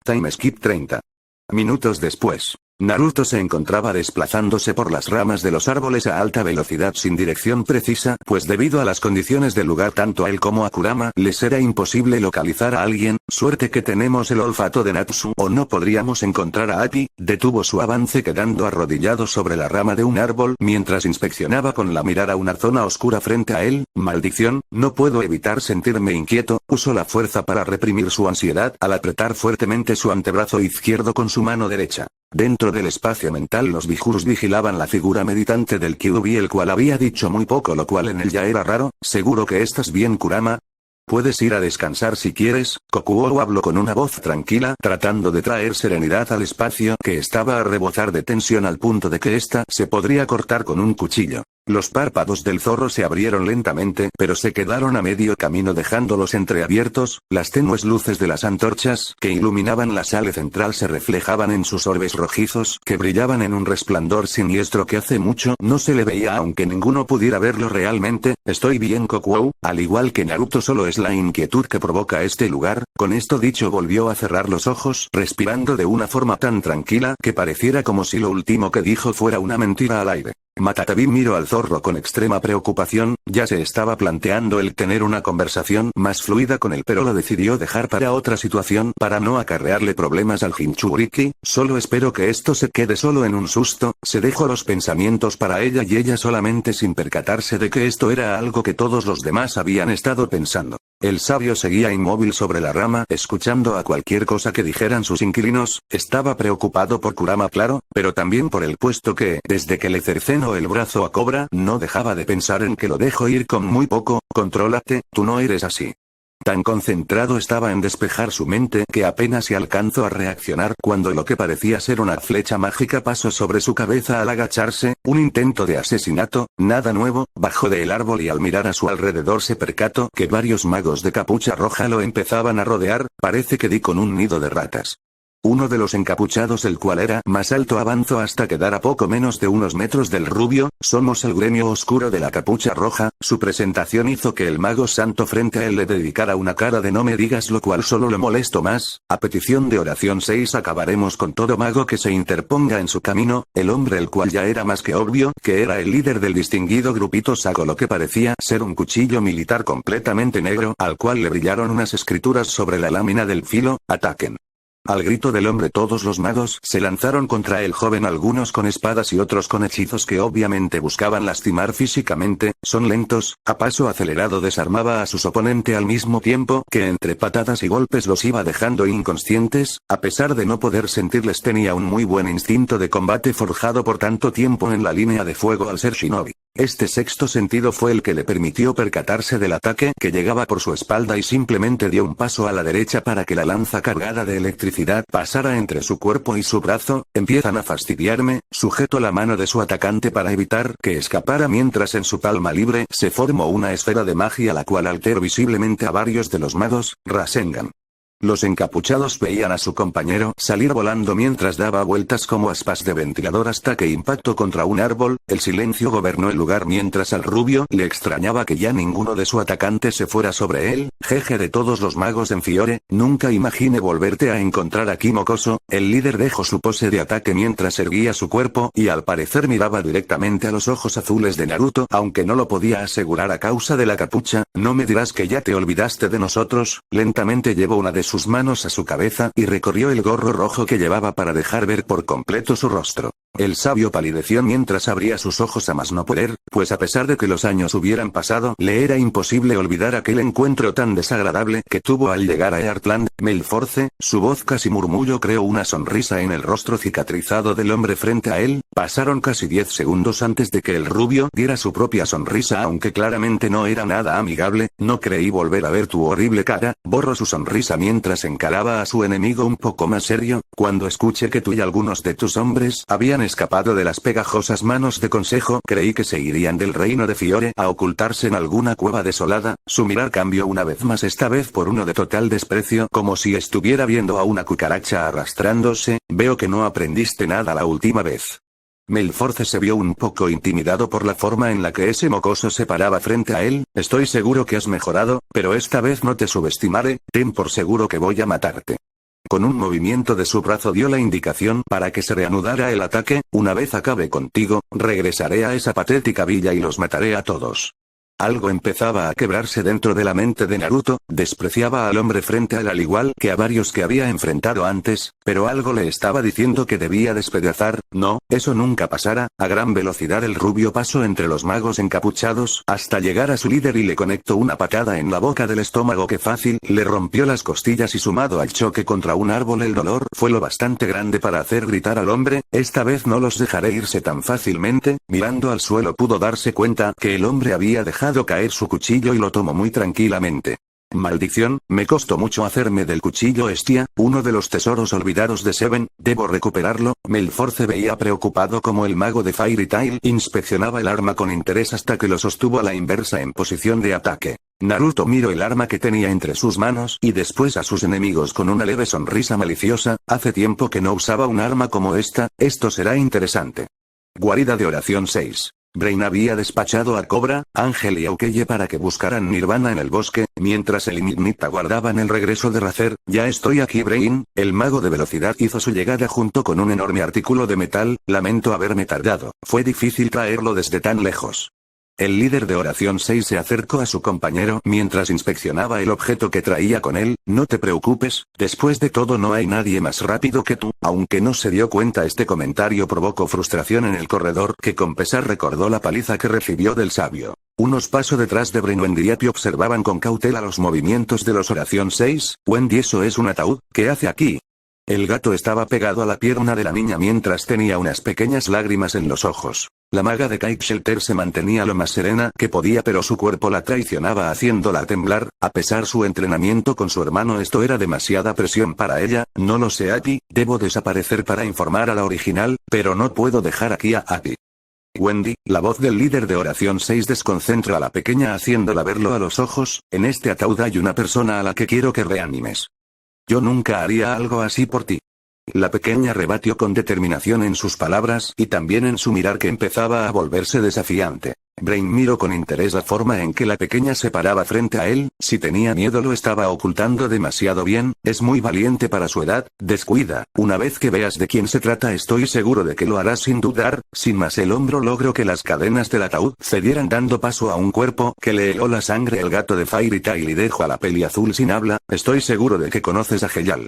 Time skip 30 minutos después. Naruto se encontraba desplazándose por las ramas de los árboles a alta velocidad sin dirección precisa, pues debido a las condiciones del lugar tanto a él como a Kurama les era imposible localizar a alguien. Suerte que tenemos el olfato de Natsu o no podríamos encontrar a Aki. Detuvo su avance quedando arrodillado sobre la rama de un árbol mientras inspeccionaba con la mirada una zona oscura frente a él. Maldición, no puedo evitar sentirme inquieto. Usó la fuerza para reprimir su ansiedad al apretar fuertemente su antebrazo izquierdo con su mano derecha. Dentro del espacio mental los Bijurus vigilaban la figura meditante del Kyuubi, el cual había dicho muy poco, lo cual en él ya era raro. ¿Seguro que estás bien, Kurama? Puedes ir a descansar si quieres. Kokuou habló con una voz tranquila, tratando de traer serenidad al espacio que estaba a rebosar de tensión al punto de que ésta se podría cortar con un cuchillo. Los párpados del zorro se abrieron lentamente, pero se quedaron a medio camino dejándolos entreabiertos. Las tenues luces de las antorchas que iluminaban la sala central se reflejaban en sus orbes rojizos, que brillaban en un resplandor siniestro que hace mucho no se le veía, aunque ninguno pudiera verlo realmente. Estoy bien, Kokuou, al igual que Naruto, solo es la inquietud que provoca este lugar. Con esto dicho volvió a cerrar los ojos, respirando de una forma tan tranquila que pareciera como si lo último que dijo fuera una mentira al aire. Matatabi miró al zorro con extrema preocupación, ya se estaba planteando el tener una conversación más fluida con él, pero lo decidió dejar para otra situación para no acarrearle problemas al Jinchuriki. Solo espero que esto se quede solo en un susto. Se dejó los pensamientos para ella y ella solamente sin percatarse de que esto era algo que todos los demás habían estado pensando. El sabio seguía inmóvil sobre la rama, escuchando a cualquier cosa que dijeran sus inquilinos. Estaba preocupado por Kurama, claro, pero también por el puesto que, desde que le cercenó el brazo a Cobra, no dejaba de pensar en que lo dejó ir con muy poco. Contrólate, tú no eres así. Tan concentrado estaba en despejar su mente que apenas se alcanzó a reaccionar cuando lo que parecía ser una flecha mágica pasó sobre su cabeza al agacharse. Un intento de asesinato, nada nuevo. Bajó del árbol y al mirar a su alrededor se percató que varios magos de capucha roja lo empezaban a rodear. Parece que di con un nido de ratas. Uno de los encapuchados, el cual era más alto, avanzó hasta quedar a poco menos de unos metros del rubio. Somos el gremio oscuro de la capucha roja. Su presentación hizo que el mago santo frente a él le dedicara una cara de no me digas, lo cual solo lo molestó más. A petición de oración 6 acabaremos con todo mago que se interponga en su camino. El hombre, el cual ya era más que obvio que era el líder del distinguido grupito, sacó lo que parecía ser un cuchillo militar completamente negro, al cual le brillaron unas escrituras sobre la lámina del filo. Ataquen. Al grito del hombre todos los magos se lanzaron contra el joven, algunos con espadas y otros con hechizos que obviamente buscaban lastimar físicamente. Son lentos, a paso acelerado desarmaba a sus oponentes al mismo tiempo que entre patadas y golpes los iba dejando inconscientes. A pesar de no poder sentirles, tenía un muy buen instinto de combate forjado por tanto tiempo en la línea de fuego al ser shinobi. Este sexto sentido fue el que le permitió percatarse del ataque que llegaba por su espalda y simplemente dio un paso a la derecha para que la lanza cargada de electricidad pasara entre su cuerpo y su brazo. Empiezan a fastidiarme. Sujetó la mano de su atacante para evitar que escapara mientras en su palma libre se formó una esfera de magia la cual alteró visiblemente a varios de los magos. Rasengan. Los encapuchados veían a su compañero salir volando mientras daba vueltas como aspas de ventilador hasta que impactó contra un árbol. El silencio gobernó el lugar mientras al rubio le extrañaba que ya ninguno de su atacante se fuera sobre él. Jeje de todos los magos en Fiore, nunca imaginé volverte a encontrar aquí, mocoso. El líder dejó su pose de ataque mientras erguía su cuerpo y al parecer miraba directamente a los ojos azules de Naruto, aunque no lo podía asegurar a causa de la capucha. No me dirás que ya te olvidaste de nosotros. Lentamente llevó una de sus manos a su cabeza y recorrió el gorro rojo que llevaba para dejar ver por completo su rostro. El sabio palideció mientras abría sus ojos a más no poder, pues a pesar de que los años hubieran pasado, le era imposible olvidar aquel encuentro tan desagradable que tuvo al llegar a Earthland. Melforce, su voz casi murmullo creó una sonrisa en el rostro cicatrizado del hombre frente a él. Pasaron casi 10 segundos antes de que el rubio diera su propia sonrisa, aunque claramente no era nada amigable. No creí volver a ver tu horrible cara. Borró su sonrisa mientras encaraba a su enemigo un poco más serio. Cuando escuché que tú y algunos de tus hombres habían escapado de las pegajosas manos de consejo, creí que se irían del reino de Fiore a ocultarse en alguna cueva desolada. Su mirar cambió una vez más, esta vez por uno de total desprecio, como si estuviera viendo a una cucaracha arrastrándose. Veo que no aprendiste nada la última vez. Melforce se vio un poco intimidado por la forma en la que ese mocoso se paraba frente a él. Estoy seguro que has mejorado, pero esta vez no te subestimaré. Ten por seguro que voy a matarte. Con un movimiento de su brazo dio la indicación para que se reanudara el ataque. Una vez acabe contigo, regresaré a esa patética villa y los mataré a todos. Algo empezaba a quebrarse dentro de la mente de Naruto, despreciaba al hombre frente a él al igual que a varios que había enfrentado antes, pero algo le estaba diciendo que debía despedazar. No, eso nunca pasará. A gran velocidad el rubio pasó entre los magos encapuchados hasta llegar a su líder y le conectó una patada en la boca del estómago que fácil le rompió las costillas y sumado al choque contra un árbol el dolor fue lo bastante grande para hacer gritar al hombre. Esta vez no los dejaré irse tan fácilmente. Mirando al suelo pudo darse cuenta que el hombre había dejado caer su cuchillo y lo tomó muy tranquilamente. Maldición, me costó mucho hacerme del cuchillo Estia, uno de los tesoros olvidados de Seven, debo recuperarlo. Melfort se veía preocupado como el mago de Fairy Tail inspeccionaba el arma con interés hasta que lo sostuvo a la inversa en posición de ataque. Naruto miró el arma que tenía entre sus manos y después a sus enemigos con una leve sonrisa maliciosa. Hace tiempo que no usaba un arma como esta, esto será interesante. Guarida de oración 6. Brain había despachado a Cobra, Ángel y Aokeye para que buscaran Nirvana en el bosque, mientras el y Midnight aguardaban el regreso de Razer. Ya estoy aquí Brain, el mago de velocidad hizo su llegada junto con un enorme artículo de metal. Lamento haberme tardado, fue difícil traerlo desde tan lejos. El líder de oración 6 se acercó a su compañero mientras inspeccionaba el objeto que traía con él. No te preocupes, después de todo no hay nadie más rápido que tú. Aunque no se dio cuenta, este comentario provocó frustración en el corredor, que con pesar recordó la paliza que recibió del sabio. Unos pasos detrás de Brain, Wendy y Appy observaban con cautela los movimientos de los oración 6. Wendy, eso es un ataúd, ¿qué hace aquí? El gato estaba pegado a la pierna de la niña mientras tenía unas pequeñas lágrimas en los ojos. La maga de Kite Shelter se mantenía lo más serena que podía, pero su cuerpo la traicionaba haciéndola temblar. A pesar su entrenamiento con su hermano, esto era demasiada presión para ella. No lo sé Appy, debo desaparecer para informar a la original, pero no puedo dejar aquí a Appy. Wendy, la voz del líder de oración 6 desconcentra a la pequeña haciéndola verlo a los ojos. En este ataúd hay una persona a la que quiero que reanimes. Yo nunca haría algo así por ti. La pequeña rebatió con determinación en sus palabras y también en su mirar, que empezaba a volverse desafiante. Brain miró con interés la forma en que la pequeña se paraba frente a él. Si tenía miedo lo estaba ocultando demasiado bien, es muy valiente para su edad. Descuida, una vez que veas de quién se trata estoy seguro de que lo harás sin dudar. Sin más el hombro logró que las cadenas del ataúd cedieran dando paso a un cuerpo que le heló la sangre. El gato de Fairy Tail y dejó a la peli azul sin habla. Estoy seguro de que conoces a Heyal.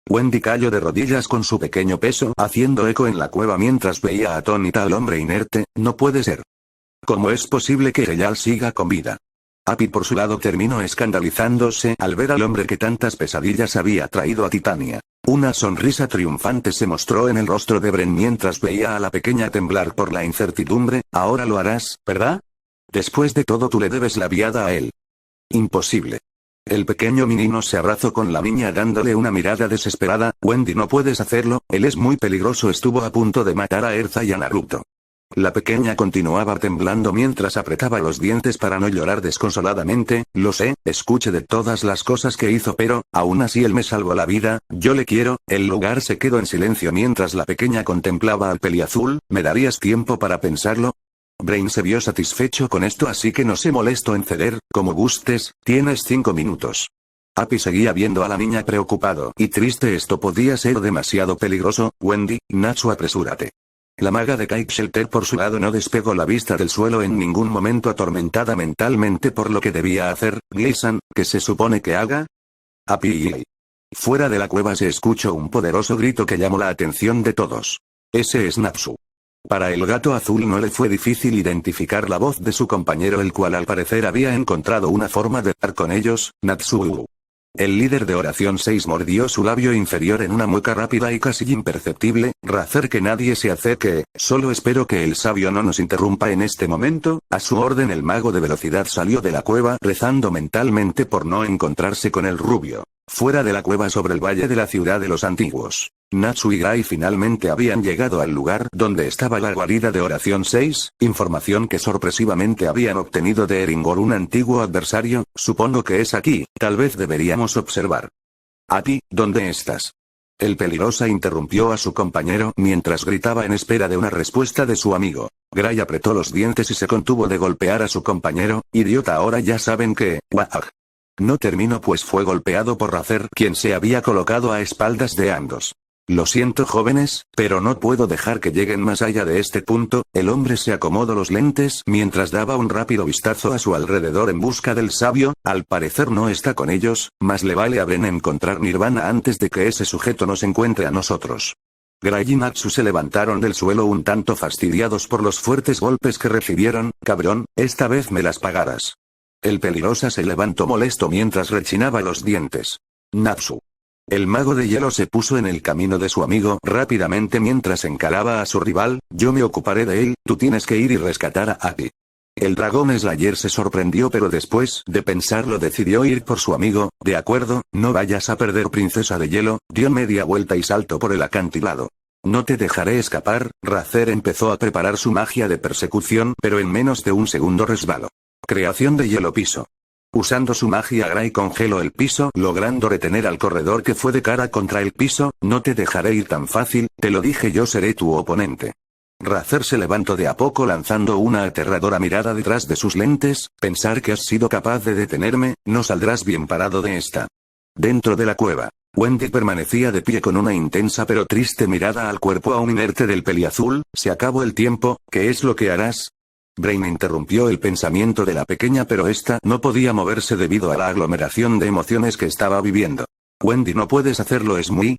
Wendy cayó de rodillas con su pequeño peso haciendo eco en la cueva mientras veía atónita al hombre inerte. No puede ser. ¿Cómo es posible que Heyal siga con vida? Appy por su lado terminó escandalizándose al ver al hombre que tantas pesadillas había traído a Titania. Una sonrisa triunfante se mostró en el rostro de Bren mientras veía a la pequeña temblar por la incertidumbre. Ahora lo harás, ¿verdad? Después de todo tú le debes la viada a él. Imposible. El pequeño menino se abrazó con la niña dándole una mirada desesperada. Wendy, no puedes hacerlo, él es muy peligroso. Estuvo a punto de matar a Erza y a Naruto. La pequeña continuaba temblando mientras apretaba los dientes para no llorar desconsoladamente. Lo sé, escuché de todas las cosas que hizo, pero, aún así él me salvó la vida, yo le quiero. El lugar se quedó en silencio mientras la pequeña contemplaba al peliazul. ¿Me darías tiempo para pensarlo? Brain se vio satisfecho con esto, así que no se molestó en ceder. Como gustes, tienes 5 minutos. Appy seguía viendo a la niña preocupado y triste. Esto podía ser demasiado peligroso. Wendy, Natsu, apresúrate. La maga de Kite Shelter por su lado no despegó la vista del suelo en ningún momento, atormentada mentalmente por lo que debía hacer. Gleason, ¿qué se supone que haga? Appy. Fuera de la cueva se escuchó un poderoso grito que llamó la atención de todos. Ese es Natsu. Para el gato azul no le fue difícil identificar la voz de su compañero, el cual al parecer había encontrado una forma de hablar con ellos. Natsu. El líder de oración 6 mordió su labio inferior en una mueca rápida y casi imperceptible. Razer, que nadie se acerque, solo espero que el sabio no nos interrumpa en este momento. A su orden el mago de velocidad salió de la cueva rezando mentalmente por no encontrarse con el rubio. Fuera de la cueva sobre el valle de la ciudad de los antiguos, Natsu y Gai finalmente habían llegado al lugar donde estaba la guarida de oración 6, información que sorpresivamente habían obtenido de Eringor, un antiguo adversario. Supongo que es aquí, tal vez deberíamos observar. Appy, ¿dónde estás? El peligrosa interrumpió a su compañero mientras gritaba en espera de una respuesta de su amigo. Gray apretó los dientes y se contuvo de golpear a su compañero. Idiota, ahora ya saben que... ¡Wah! No terminó pues fue golpeado por Razer, quien se había colocado a espaldas de ambos. Lo siento jóvenes, pero no puedo dejar que lleguen más allá de este punto. El hombre se acomodó los lentes mientras daba un rápido vistazo a su alrededor en busca del sabio. Al parecer no está con ellos, más le vale a Bren encontrar Nirvana antes de que ese sujeto nos encuentre a nosotros. Gray y Natsu se levantaron del suelo un tanto fastidiados por los fuertes golpes que recibieron. Cabrón, esta vez me las pagarás. El peligrosa se levantó molesto mientras rechinaba los dientes. Natsu. El mago de hielo se puso en el camino de su amigo rápidamente mientras encaraba a su rival. Yo me ocuparé de él, tú tienes que ir y rescatar a Aki. El dragón Slayer se sorprendió pero después de pensarlo decidió ir por su amigo. De acuerdo, no vayas a perder princesa de hielo, dio media vuelta y saltó por el acantilado. No te dejaré escapar. Razer empezó a preparar su magia de persecución pero en menos de un segundo resbaló. Creación de hielo piso. Usando su magia Gray congeló el piso logrando retener al corredor que fue de cara contra el piso. No te dejaré ir tan fácil, te lo dije yo seré tu oponente. Razer se levantó de a poco lanzando una aterradora mirada detrás de sus lentes. Pensar que has sido capaz de detenerme, no saldrás bien parado de esta. Dentro de la cueva. Wendy permanecía de pie con una intensa pero triste mirada al cuerpo aún inerte del peliazul. Se acabó el tiempo, ¿qué es lo que harás? Brain interrumpió el pensamiento de la pequeña pero esta no podía moverse debido a la aglomeración de emociones que estaba viviendo. Wendy no puedes hacerlo es muy...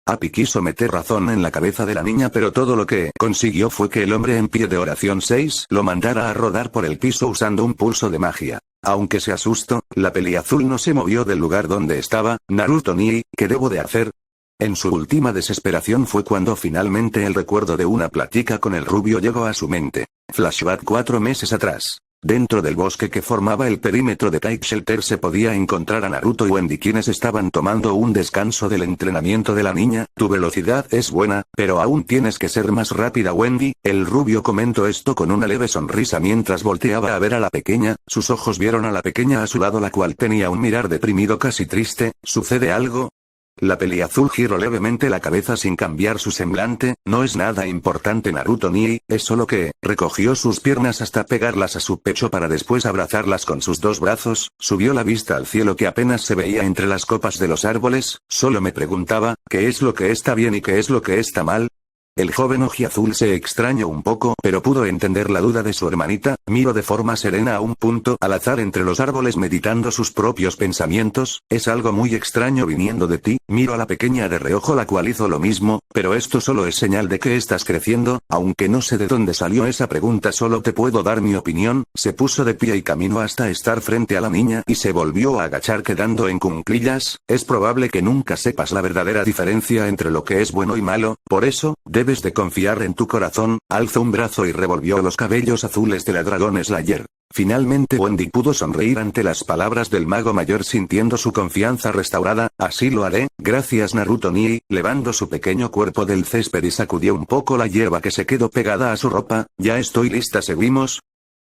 Api quiso meter razón en la cabeza de la niña pero todo lo que consiguió fue que el hombre en pie de oración 6 lo mandara a rodar por el piso usando un pulso de magia. Aunque se asustó, la peliazul no se movió del lugar donde estaba. Naruto Nii, ¿qué debo de hacer? En su última desesperación fue cuando finalmente el recuerdo de una plática con el rubio llegó a su mente. Flashback 4 meses atrás. Dentro del bosque que formaba el perímetro de Type Shelter se podía encontrar a Naruto y Wendy quienes estaban tomando un descanso del entrenamiento de la niña. Tu velocidad es buena, pero aún tienes que ser más rápida Wendy. El rubio comentó esto con una leve sonrisa mientras volteaba a ver a la pequeña. Sus ojos vieron a la pequeña a su lado la cual tenía un mirar deprimido casi triste. ¿Sucede algo? La peliazul giró levemente la cabeza sin cambiar su semblante. No es nada importante Naruto Nii, es solo que, recogió sus piernas hasta pegarlas a su pecho para después abrazarlas con sus dos brazos, subió la vista al cielo que apenas se veía entre las copas de los árboles, solo me preguntaba, ¿qué es lo que está bien y qué es lo que está mal? El joven ojiazul se extrañó un poco, pero pudo entender la duda de su hermanita. Miró de forma serena a un punto al azar entre los árboles meditando sus propios pensamientos. Es algo muy extraño viniendo de ti. Miró a la pequeña de reojo la cual hizo lo mismo, pero esto solo es señal de que estás creciendo. Aunque no sé de dónde salió esa pregunta solo te puedo dar mi opinión. Se puso de pie y caminó hasta estar frente a la niña y se volvió a agachar quedando en cuclillas. Es probable que nunca sepas la verdadera diferencia entre lo que es bueno y malo, por eso, debes de confiar en tu corazón. Alzó un brazo y revolvió los cabellos azules de la dragón Slayer. Finalmente Wendy pudo sonreír ante las palabras del mago mayor sintiendo su confianza restaurada. Así lo haré, gracias Naruto Nii. Levantó su pequeño cuerpo del césped y sacudió un poco la hierba que se quedó pegada a su ropa. Ya estoy lista, ¿seguimos?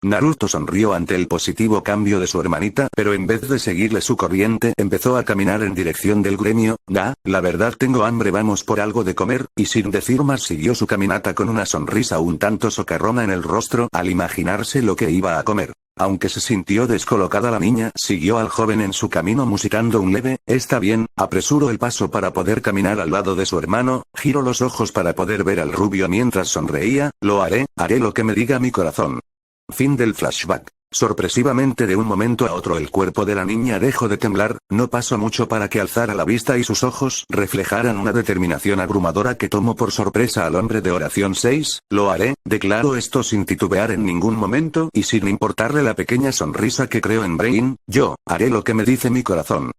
Naruto sonrió ante el positivo cambio de su hermanita, pero en vez de seguirle su corriente, empezó a caminar en dirección del gremio. La verdad tengo hambre, vamos por algo de comer, y sin decir más siguió su caminata con una sonrisa un tanto socarrona en el rostro al imaginarse lo que iba a comer. Aunque se sintió descolocada la niña, siguió al joven en su camino musitando un leve, está bien, apresuró el paso para poder caminar al lado de su hermano, giró los ojos para poder ver al rubio mientras sonreía, lo haré lo que me diga mi corazón. Fin del flashback. Sorpresivamente de un momento a otro el cuerpo de la niña dejó de temblar, no pasó mucho para que alzara la vista y sus ojos reflejaran una determinación abrumadora que tomó por sorpresa al hombre de oración 6, lo haré, declaró esto sin titubear en ningún momento y sin importarle la pequeña sonrisa que creó en Brain, yo, haré lo que me dice mi corazón.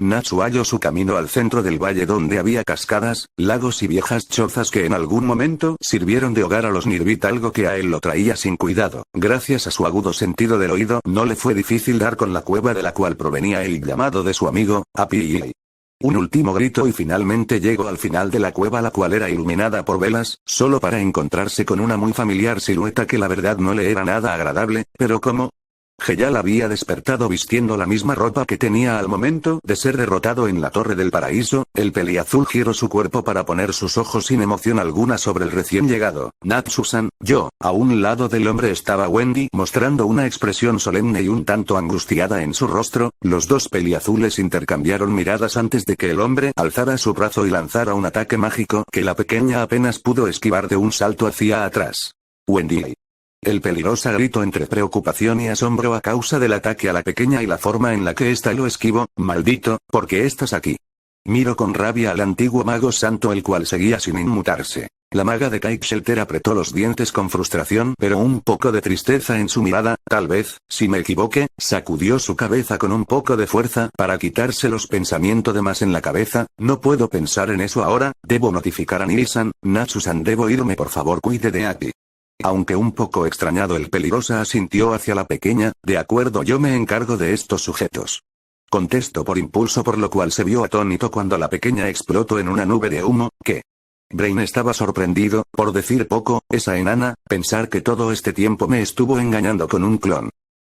Natsu halló su camino al centro del valle donde había cascadas, lagos y viejas chozas que en algún momento sirvieron de hogar a los Nirbit, algo que a él lo traía sin cuidado. Gracias a su agudo sentido del oído, no le fue difícil dar con la cueva de la cual provenía el llamado de su amigo, Api. Un último grito y finalmente llegó al final de la cueva la cual era iluminada por velas, solo para encontrarse con una muy familiar silueta que la verdad no le era nada agradable, pero ¿cómo? Heyal había despertado vistiendo la misma ropa que tenía al momento de ser derrotado en la Torre del Paraíso. El peliazul giró su cuerpo para poner sus ojos sin emoción alguna sobre el recién llegado Natsu-san. A un lado del hombre estaba Wendy mostrando una expresión solemne y un tanto angustiada en su rostro. Los dos peliazules intercambiaron miradas antes de que el hombre alzara su brazo y lanzara un ataque mágico que la pequeña apenas pudo esquivar de un salto hacia atrás. Wendy. El peligrosa gritó entre preocupación y asombro a causa del ataque a la pequeña y la forma en la que ésta lo esquivó. Maldito, ¿por qué estás aquí? Miró con rabia al antiguo mago santo, el cual seguía sin inmutarse. La maga de Cake Shelter apretó los dientes con frustración pero un poco de tristeza en su mirada. Tal vez, si me equivoqué, sacudió su cabeza con un poco de fuerza para quitarse los pensamientos de más en la cabeza. No puedo pensar en eso ahora, debo notificar a Nilsan. Natsu-san, debo irme, por favor cuide de Aki. Aunque un poco extrañado, el peligrosa asintió hacia la pequeña. De acuerdo, yo me encargo de estos sujetos. Contestó por impulso, por lo cual se vio atónito cuando la pequeña explotó en una nube de humo. ¿Qué? Brain estaba sorprendido, por decir poco. Esa enana, pensar que todo este tiempo me estuvo engañando con un clon.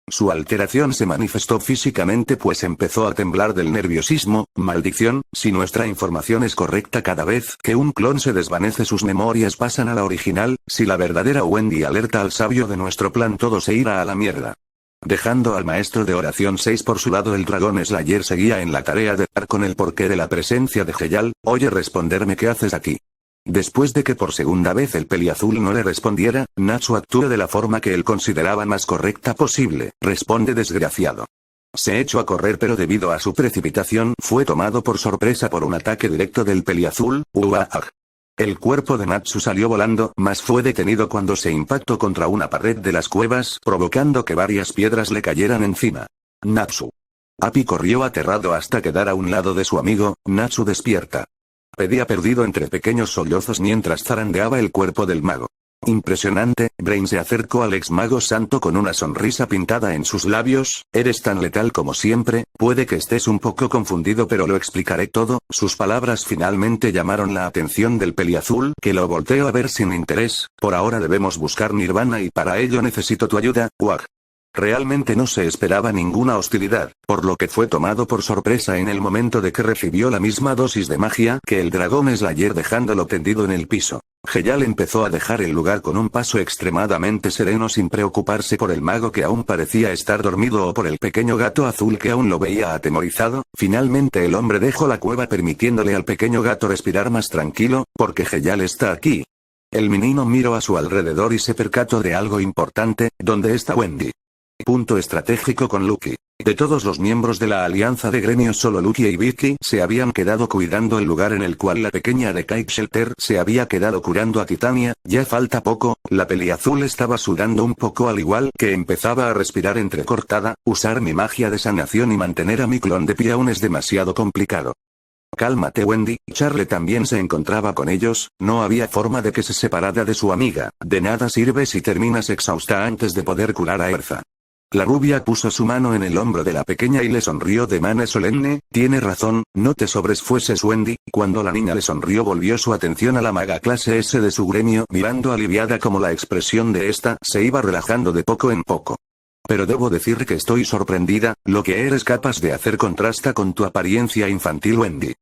Su alteración se manifestó físicamente, pues empezó a temblar del nerviosismo. Maldición, si nuestra información es correcta, cada vez que un clon se desvanece sus memorias pasan a la original. Si la verdadera Wendy alerta al sabio de nuestro plan, todo se irá a la mierda. Dejando al maestro de oración 6 por su lado, el dragón Slayer seguía en la tarea de dar con el porqué de la presencia de Heyal. Oye, responderme, ¿qué haces aquí? Después de que por segunda vez el peliazul no le respondiera, Natsu actuó de la forma que él consideraba más correcta posible. Responde, desgraciado. Se echó a correr, pero debido a su precipitación fue tomado por sorpresa por un ataque directo del peliazul. El cuerpo de Natsu salió volando, mas fue detenido cuando se impactó contra una pared de las cuevas, provocando que varias piedras le cayeran encima. Natsu. Api corrió aterrado hasta quedar a un lado de su amigo. Natsu, despierta. Pedía perdido entre pequeños sollozos mientras zarandeaba el cuerpo del mago. Impresionante. Brain se acercó al ex mago santo con una sonrisa pintada en sus labios. Eres tan letal como siempre. Puede que estés un poco confundido, pero lo explicaré todo. Sus palabras finalmente llamaron la atención del peliazul, que lo volteó a ver sin interés. Por ahora debemos buscar Nirvana y para ello necesito tu ayuda. Wag. Realmente no se esperaba ninguna hostilidad, por lo que fue tomado por sorpresa en el momento de que recibió la misma dosis de magia que el dragón Slayer, dejándolo tendido en el piso. Heyal empezó a dejar el lugar con un paso extremadamente sereno, sin preocuparse por el mago que aún parecía estar dormido o por el pequeño gato azul que aún lo veía atemorizado. Finalmente el hombre dejó la cueva, permitiéndole al pequeño gato respirar más tranquilo, porque Heyal está aquí. El menino miró a su alrededor y se percató de algo importante. ¿Dónde está Wendy? Punto estratégico con Lucky. De todos los miembros de la alianza de gremios, solo Lucky y Vicky se habían quedado cuidando el lugar en el cual la pequeña de Cake Shelter se había quedado curando a Titania. Ya falta poco. La peliazul estaba sudando un poco, al igual que empezaba a respirar entrecortada. Usar mi magia de sanación y mantener a mi clon de pie aún es demasiado complicado. Cálmate, Wendy. Charlie también se encontraba con ellos. No había forma de que se separara de su amiga. De nada sirve si terminas exhausta antes de poder curar a Erza. La rubia puso su mano en el hombro de la pequeña y le sonrió de manera solemne. Tiene razón, no te sobresfueses, Wendy. Cuando la niña le sonrió, volvió su atención a la maga clase S de su gremio, mirando aliviada como la expresión de esta se iba relajando de poco en poco. Pero debo decir que estoy sorprendida. Lo que eres capaz de hacer contrasta con tu apariencia infantil, Wendy.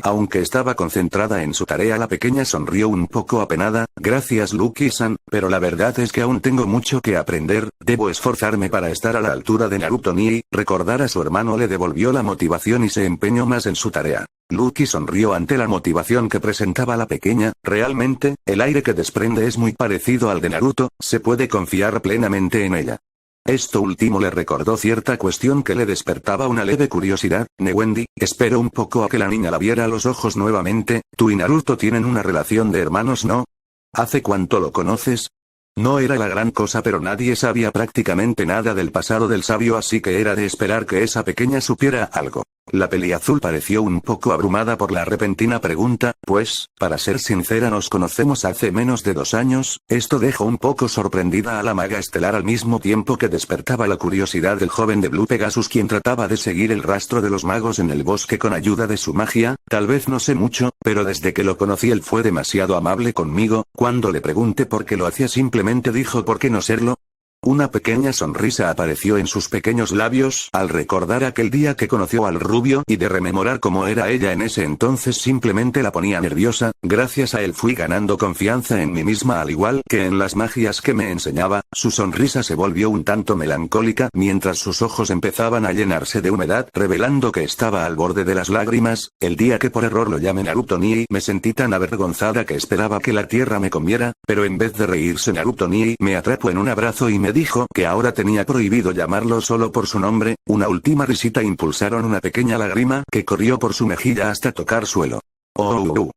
Aunque estaba concentrada en su tarea, la pequeña sonrió un poco apenada. Gracias, Lucky-san, pero la verdad es que aún tengo mucho que aprender. Debo esforzarme para estar a la altura de Naruto Nii. Recordar a su hermano le devolvió la motivación y se empeñó más en su tarea. Lucky sonrió ante la motivación que presentaba la pequeña. Realmente, el aire que desprende es muy parecido al de Naruto. Se puede confiar plenamente en ella. Esto último le recordó cierta cuestión que le despertaba una leve curiosidad. Wendy, espero un poco a que la niña la viera a los ojos nuevamente. Tú y Naruto tienen una relación de hermanos, ¿no? ¿Hace cuánto lo conoces? No era la gran cosa, pero nadie sabía prácticamente nada del pasado del sabio, así que era de esperar que esa pequeña supiera algo. La peliazul pareció un poco abrumada por la repentina pregunta. Pues, para ser sincera, nos conocemos hace menos de 2 años. Esto dejó un poco sorprendida a la maga estelar, al mismo tiempo que despertaba la curiosidad del joven de Blue Pegasus, quien trataba de seguir el rastro de los magos en el bosque con ayuda de su magia. Tal vez no sé mucho, pero desde que lo conocí él fue demasiado amable conmigo. Cuando le pregunté por qué lo hacía, simplemente dijo ¿por qué no serlo? Una pequeña sonrisa apareció en sus pequeños labios al recordar aquel día que conoció al rubio y de rememorar cómo era ella en ese entonces simplemente la ponía nerviosa. Gracias a él fui ganando confianza en mí misma al igual que en las magias que me enseñaba. Su sonrisa se volvió un tanto melancólica mientras sus ojos empezaban a llenarse de humedad, revelando que estaba al borde de las lágrimas. El día que por error lo llamé Naruto Nii me sentí tan avergonzada que esperaba que la tierra me comiera, pero en vez de reírse Naruto Nii me atrapó en un abrazo y me dijo que ahora tenía prohibido llamarlo solo por su nombre. Una última risita impulsaron una pequeña lágrima que corrió por su mejilla hasta tocar suelo. Oh.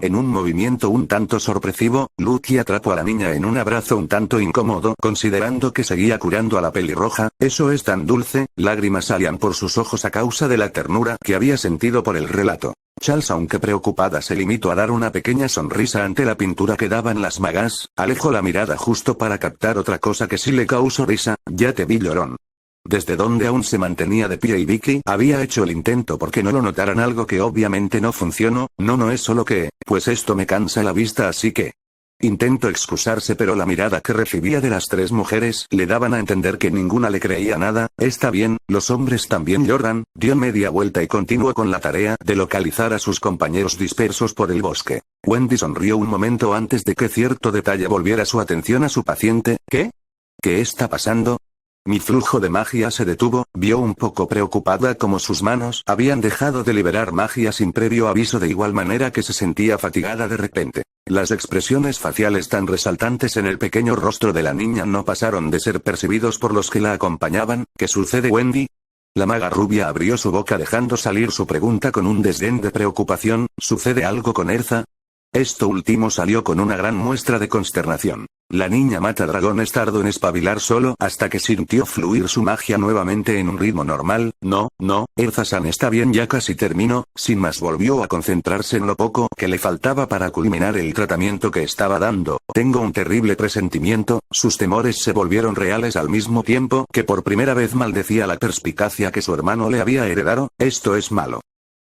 En un movimiento un tanto sorpresivo, Lucky atrapó a la niña en un abrazo un tanto incómodo considerando que seguía curando a la pelirroja. Eso es tan dulce. Lágrimas salían por sus ojos a causa de la ternura que había sentido por el relato. Charles, aunque preocupada, se limitó a dar una pequeña sonrisa ante la pintura que daban las magas. Alejó la mirada justo para captar otra cosa que sí le causó risa. Ya te vi, llorón. Desde donde aún se mantenía de pie y Vicky había hecho el intento porque no lo notaran, algo que obviamente no funcionó. No es solo que, pues esto me cansa la vista, así que... Intentó excusarse, pero la mirada que recibía de las tres mujeres le daban a entender que ninguna le creía nada. Está bien, los hombres también lloran. Dio media vuelta y continuó con la tarea de localizar a sus compañeros dispersos por el bosque. Wendy sonrió un momento antes de que cierto detalle volviera su atención a su paciente. ¿Qué? ¿Qué está pasando? Mi flujo de magia se detuvo. Vio un poco preocupada como sus manos habían dejado de liberar magia sin previo aviso, de igual manera que se sentía fatigada de repente. Las expresiones faciales tan resaltantes en el pequeño rostro de la niña no pasaron de ser percibidos por los que la acompañaban. ¿Qué sucede, Wendy? La maga rubia abrió su boca dejando salir su pregunta con un desdén de preocupación. ¿Sucede algo con Erza? Esto último salió con una gran muestra de consternación. La niña mata dragones tardó en espabilar solo hasta que sintió fluir su magia nuevamente en un ritmo normal. No, Erza-san está bien, ya casi terminó. Sin más volvió a concentrarse en lo poco que le faltaba para culminar el tratamiento que estaba dando. Tengo un terrible presentimiento. Sus temores se volvieron reales al mismo tiempo que por primera vez maldecía la perspicacia que su hermano le había heredado. Esto es malo.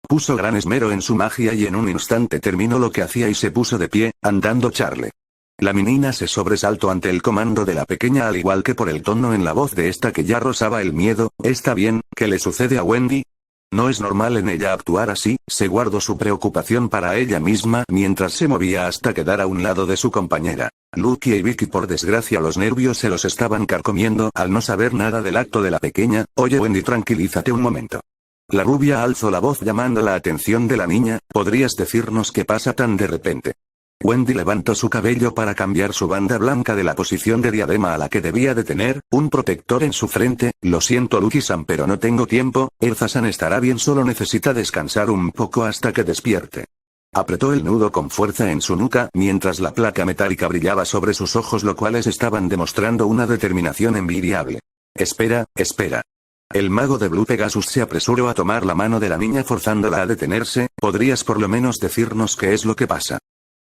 Puso gran esmero en su magia y en un instante terminó lo que hacía y se puso de pie, andando Charle. La menina se sobresaltó ante el comando de la pequeña, al igual que por el tono en la voz de esta que ya rozaba el miedo. ¿Está bien? ¿Qué le sucede a Wendy? No es normal en ella actuar así. Se guardó su preocupación para ella misma mientras se movía hasta quedar a un lado de su compañera. Lucky y Vicky, por desgracia, los nervios se los estaban carcomiendo al no saber nada del acto de la pequeña. Oye, Wendy, tranquilízate un momento. La rubia alzó la voz llamando la atención de la niña. ¿Podrías decirnos qué pasa tan de repente? Wendy levantó su cabello para cambiar su banda blanca de la posición de diadema a la que debía de tener, un protector en su frente. Lo siento, Lucky-san, pero no tengo tiempo. Erza-san estará bien, solo necesita descansar un poco hasta que despierte. Apretó el nudo con fuerza en su nuca mientras la placa metálica brillaba sobre sus ojos, lo cuales estaban demostrando una determinación envidiable. Espera. El mago de Blue Pegasus se apresuró a tomar la mano de la niña forzándola a detenerse. ¿Podrías por lo menos decirnos qué es lo que pasa?,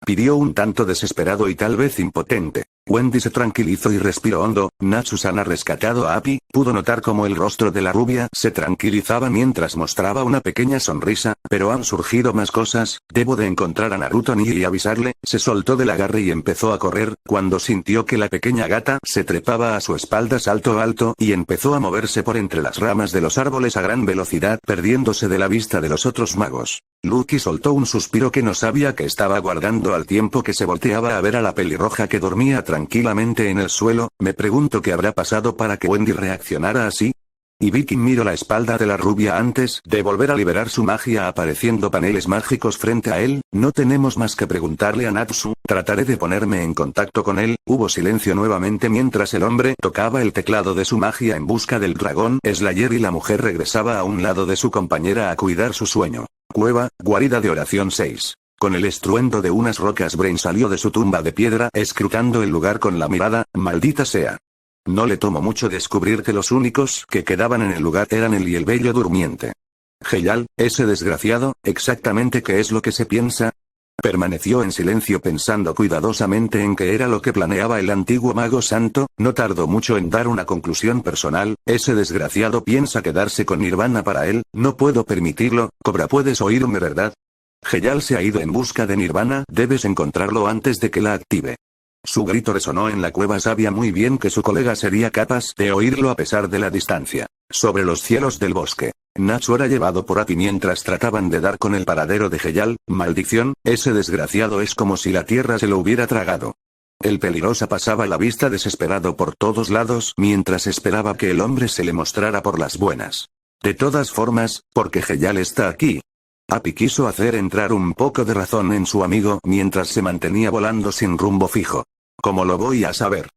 pidió un tanto desesperado y tal vez impotente. Wendy se tranquilizó y respiró hondo. Natsu-san ha rescatado a Api. Pudo notar cómo el rostro de la rubia se tranquilizaba mientras mostraba una pequeña sonrisa. Pero han surgido más cosas. Debo de encontrar a Naruto Nii y avisarle. Se soltó del agarre y empezó a correr. Cuando sintió que la pequeña gata se trepaba a su espalda, saltó alto y empezó a moverse por entre las ramas de los árboles a gran velocidad, perdiéndose de la vista de los otros magos. Lucky soltó un suspiro que no sabía que estaba guardando al tiempo que se volteaba a ver a la pelirroja que dormía tranquilamente en el suelo. Me pregunto qué habrá pasado para que Wendy reaccionara así. Y Vicky miró la espalda de la rubia antes de volver a liberar su magia, apareciendo paneles mágicos frente a él. No tenemos más que preguntarle a Natsu. Trataré de ponerme en contacto con él. Hubo silencio nuevamente mientras el hombre tocaba el teclado de su magia en busca del dragón Slayer y la mujer regresaba a un lado de su compañera a cuidar su sueño. Cueva, guarida de oración 6. Con el estruendo de unas rocas, Brain salió de su tumba de piedra, escrutando el lugar con la mirada. Maldita sea. No le tomó mucho descubrir que los únicos que quedaban en el lugar eran él y el bello durmiente. Geyal, ese desgraciado, ¿exactamente qué es lo que se piensa? Permaneció en silencio pensando cuidadosamente en qué era lo que planeaba el antiguo mago santo. No tardó mucho en dar una conclusión personal. Ese desgraciado piensa quedarse con Nirvana para él. No puedo permitirlo. Cobra, puedes oírme, ¿verdad? Geyal se ha ido en busca de Nirvana. Debes encontrarlo antes de que la active. Su grito resonó en la cueva. Sabía muy bien que su colega sería capaz de oírlo a pesar de la distancia. Sobre los cielos del bosque, Natsu era llevado por Api mientras trataban de dar con el paradero de Heyal. Maldición, ese desgraciado es como si la tierra se lo hubiera tragado. El peligrosa pasaba la vista desesperado por todos lados mientras esperaba que el hombre se le mostrara por las buenas. De todas formas, porque Heyal está aquí. Api quiso hacer entrar un poco de razón en su amigo mientras se mantenía volando sin rumbo fijo. ¿Cómo lo voy a saber?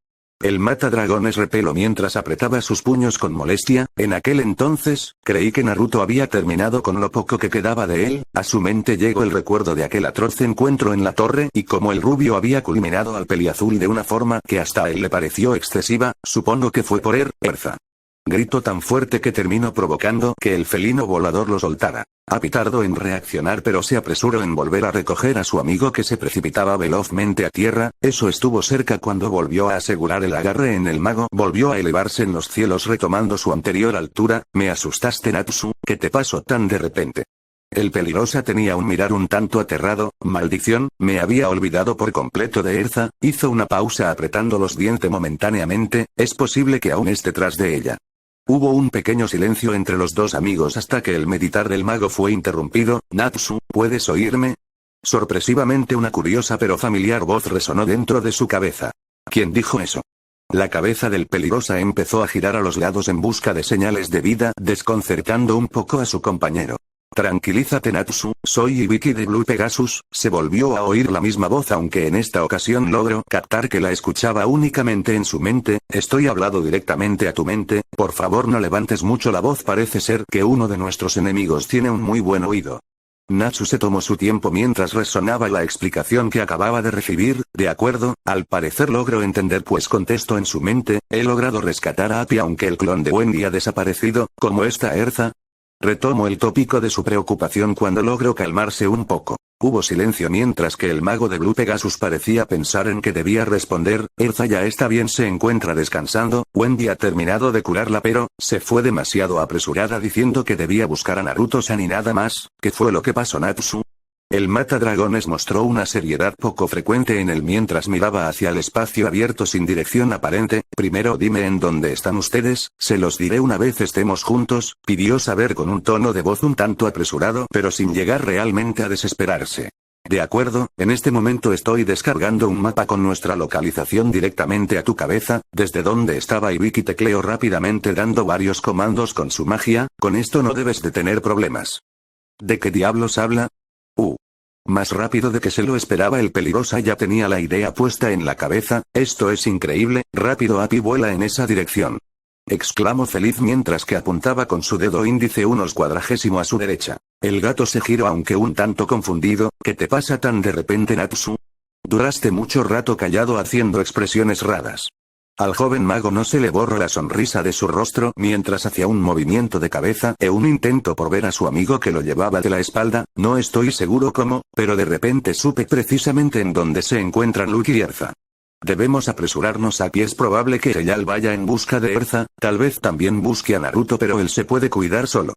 El matadragones repeló mientras apretaba sus puños con molestia. En aquel entonces, creí que Naruto había terminado con lo poco que quedaba de él. A su mente llegó el recuerdo de aquel atroz encuentro en la torre y cómo el rubio había culminado al peliazul de una forma que hasta a él le pareció excesiva. Supongo que fue por Erza. Gritó tan fuerte que terminó provocando que el felino volador lo soltara. Api tardó en reaccionar pero se apresuró en volver a recoger a su amigo que se precipitaba velozmente a tierra. Eso estuvo cerca cuando volvió a asegurar el agarre en el mago. Volvió a elevarse en los cielos retomando su anterior altura. Me asustaste, Natsu, ¿qué te pasó tan de repente? El peligrosa tenía un mirar un tanto aterrado. Maldición, me había olvidado por completo de Erza. Hizo una pausa apretando los dientes momentáneamente. Es posible que aún esté tras de ella. Hubo un pequeño silencio entre los dos amigos hasta que el meditar del mago fue interrumpido. Natsu, ¿puedes oírme? Sorpresivamente una curiosa pero familiar voz resonó dentro de su cabeza. ¿Quién dijo eso? La cabeza del peligrosa empezó a girar a los lados en busca de señales de vida, desconcertando un poco a su compañero. Tranquilízate, Natsu, soy Ibiki de Blue Pegasus. Se volvió a oír la misma voz aunque en esta ocasión logró captar que la escuchaba únicamente en su mente. Estoy hablando directamente a tu mente, por favor no levantes mucho la voz. Parece ser que uno de nuestros enemigos tiene un muy buen oído. Natsu se tomó su tiempo mientras resonaba la explicación que acababa de recibir. De acuerdo, al parecer logro entender pues contestó en su mente, he logrado rescatar a Api aunque el clon de Wendy ha desaparecido. ¿Cómo está Erza? Retomó el tópico de su preocupación cuando logró calmarse un poco. Hubo silencio mientras que el mago de Blue Pegasus parecía pensar en que debía responder. Erza ya está bien, se encuentra descansando. Wendy ha terminado de curarla pero, se fue demasiado apresurada diciendo que debía buscar a Naruto-san y nada más. ¿Qué fue lo que pasó, Natsu? El matadragones mostró una seriedad poco frecuente en él mientras miraba hacia el espacio abierto sin dirección aparente. Primero dime en dónde están ustedes, se los diré una vez estemos juntos, pidió saber con un tono de voz un tanto apresurado pero sin llegar realmente a desesperarse. De acuerdo, en este momento estoy descargando un mapa con nuestra localización directamente a tu cabeza. ¿Desde dónde estaba Ibiki? Tecleó rápidamente dando varios comandos con su magia. Con esto no debes de tener problemas. ¿De qué diablos habla? Más rápido de que se lo esperaba el peligrosa ya tenía la idea puesta en la cabeza. Esto es increíble, rápido Api vuela en esa dirección. Exclamó feliz mientras que apuntaba con su dedo índice unos cuadragésimo a su derecha. El gato se giró aunque un tanto confundido. ¿Qué te pasa tan de repente, Natsu? Duraste mucho rato callado haciendo expresiones raras. Al joven mago no se le borró la sonrisa de su rostro mientras hacía un movimiento de cabeza e un intento por ver a su amigo que lo llevaba de la espalda. No estoy seguro cómo, pero de repente supe precisamente en dónde se encuentran Lucky y Erza. Debemos apresurarnos. Aquí es probable que Heyal vaya en busca de Erza, tal vez también busque a Naruto pero él se puede cuidar solo.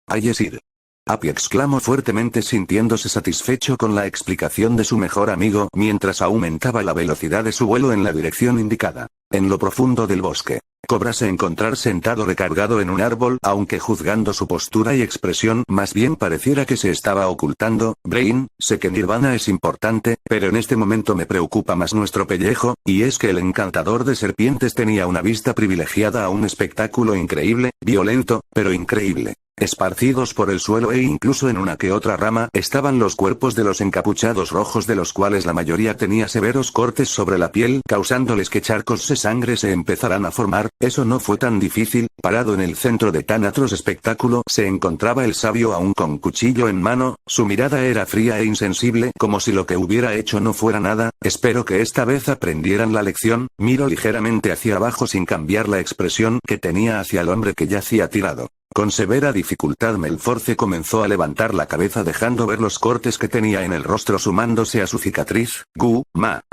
Hay es ir. Api exclamó fuertemente sintiéndose satisfecho con la explicación de su mejor amigo mientras aumentaba la velocidad de su vuelo en la dirección indicada. En lo profundo del bosque, Cobra se encontraba sentado recargado en un árbol aunque juzgando su postura y expresión más bien pareciera que se estaba ocultando. Brain, sé que Nirvana es importante, pero en este momento me preocupa más nuestro pellejo, y es que el encantador de serpientes tenía una vista privilegiada a un espectáculo increíble, violento, pero increíble. Esparcidos por el suelo e incluso en una que otra rama estaban los cuerpos de los encapuchados rojos de los cuales la mayoría tenía severos cortes sobre la piel causándoles que charcos de sangre se empezaran a formar. Eso no fue tan difícil. Parado en el centro de tan atroz espectáculo se encontraba el sabio aún con cuchillo en mano. Su mirada era fría e insensible como si lo que hubiera hecho no fuera nada. Espero que esta vez aprendieran la lección. Miró ligeramente hacia abajo sin cambiar la expresión que tenía hacia el hombre que yacía tirado. Con severa dificultad Melforce comenzó a levantar la cabeza dejando ver los cortes que tenía en el rostro sumándose a su cicatriz.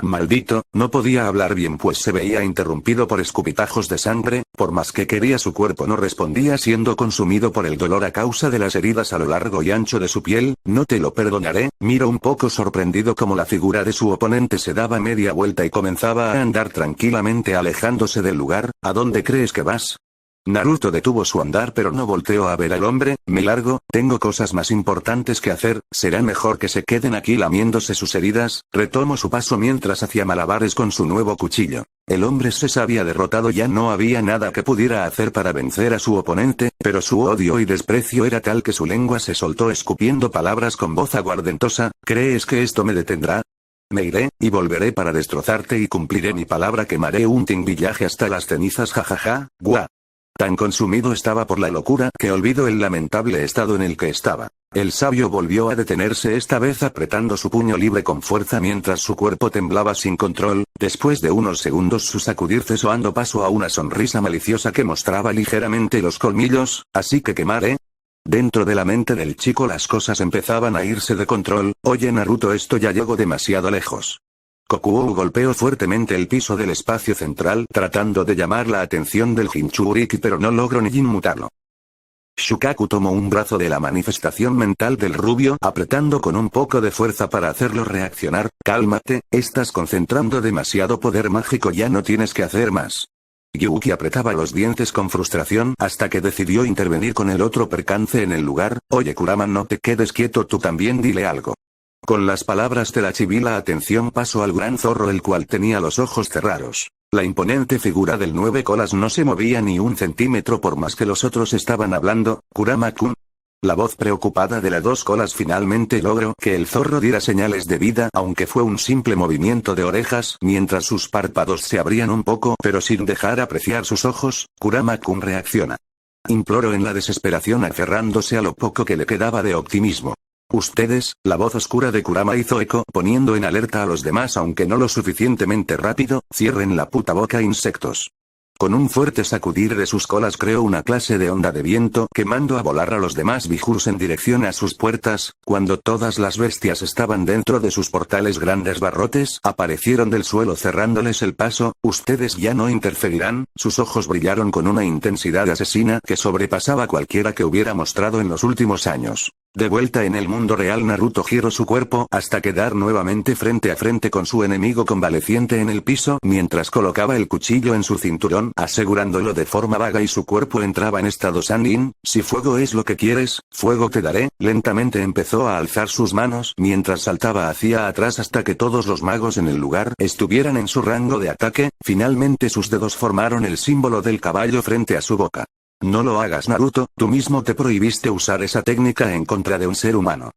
Maldito, no podía hablar bien pues se veía interrumpido por escupitajos de sangre, por más que quería su cuerpo no respondía siendo consumido por el dolor a causa de las heridas a lo largo y ancho de su piel. No te lo perdonaré, miró un poco sorprendido como la figura de su oponente se daba media vuelta y comenzaba a andar tranquilamente alejándose del lugar. ¿A dónde crees que vas? Naruto detuvo su andar pero no volteó a ver al hombre. Me largo, tengo cosas más importantes que hacer, será mejor que se queden aquí lamiéndose sus heridas. Retomó su paso mientras hacía malabares con su nuevo cuchillo. El hombre se había derrotado, ya no había nada que pudiera hacer para vencer a su oponente, pero su odio y desprecio era tal que su lengua se soltó escupiendo palabras con voz aguardentosa. ¿Crees que esto me detendrá? Me iré, y volveré para destrozarte y cumpliré mi palabra, quemaré un tinvillaje hasta las cenizas jajaja, guau. Tan consumido estaba por la locura que olvidó el lamentable estado en el que estaba. El sabio volvió a detenerse esta vez apretando su puño libre con fuerza mientras su cuerpo temblaba sin control. Después de unos segundos su sacudir cesó dando paso a una sonrisa maliciosa que mostraba ligeramente los colmillos. ¿Así que quemaré? Dentro de la mente del chico las cosas empezaban a irse de control. Oye Naruto, esto ya llegó demasiado lejos. Kokuou golpeó fuertemente el piso del espacio central tratando de llamar la atención del Jinchuriki pero no logró ni inmutarlo. Shukaku tomó un brazo de la manifestación mental del rubio apretando con un poco de fuerza para hacerlo reaccionar. Cálmate, estás concentrando demasiado poder mágico, ya no tienes que hacer más. Yuki apretaba los dientes con frustración hasta que decidió intervenir con el otro percance en el lugar. Oye Kurama, no te quedes quieto, tú también dile algo. Con las palabras de la chibi la atención pasó al gran zorro el cual tenía los ojos cerrados. La imponente figura del 9 colas no se movía ni un centímetro por más que los otros estaban hablando. Kurama-kun. La voz preocupada de la 2 colas finalmente logró que el zorro diera señales de vida aunque fue un simple movimiento de orejas mientras sus párpados se abrían un poco pero sin dejar apreciar sus ojos. Kurama-kun reacciona. Imploró en la desesperación aferrándose a lo poco que le quedaba de optimismo. Ustedes, la voz oscura de Kurama hizo eco, poniendo en alerta a los demás aunque no lo suficientemente rápido. Cierren la puta boca, insectos. Con un fuerte sacudir de sus colas creó una clase de onda de viento que mandó a volar a los demás Bijus en dirección a sus puertas. Cuando todas las bestias estaban dentro de sus portales, grandes barrotes aparecieron del suelo cerrándoles el paso. Ustedes ya no interferirán. Sus ojos brillaron con una intensidad asesina que sobrepasaba cualquiera que hubiera mostrado en los últimos años. De vuelta en el mundo real, Naruto giró su cuerpo hasta quedar nuevamente frente a frente con su enemigo convaleciente en el piso mientras colocaba el cuchillo en su cinturón asegurándolo de forma vaga y su cuerpo entraba en estado Sannin. Si fuego es lo que quieres, fuego te daré. Lentamente empezó a alzar sus manos mientras saltaba hacia atrás hasta que todos los magos en el lugar estuvieran en su rango de ataque. Finalmente sus dedos formaron el símbolo del caballo frente a su boca. No lo hagas Naruto, tú mismo te prohibiste usar esa técnica en contra de un ser humano.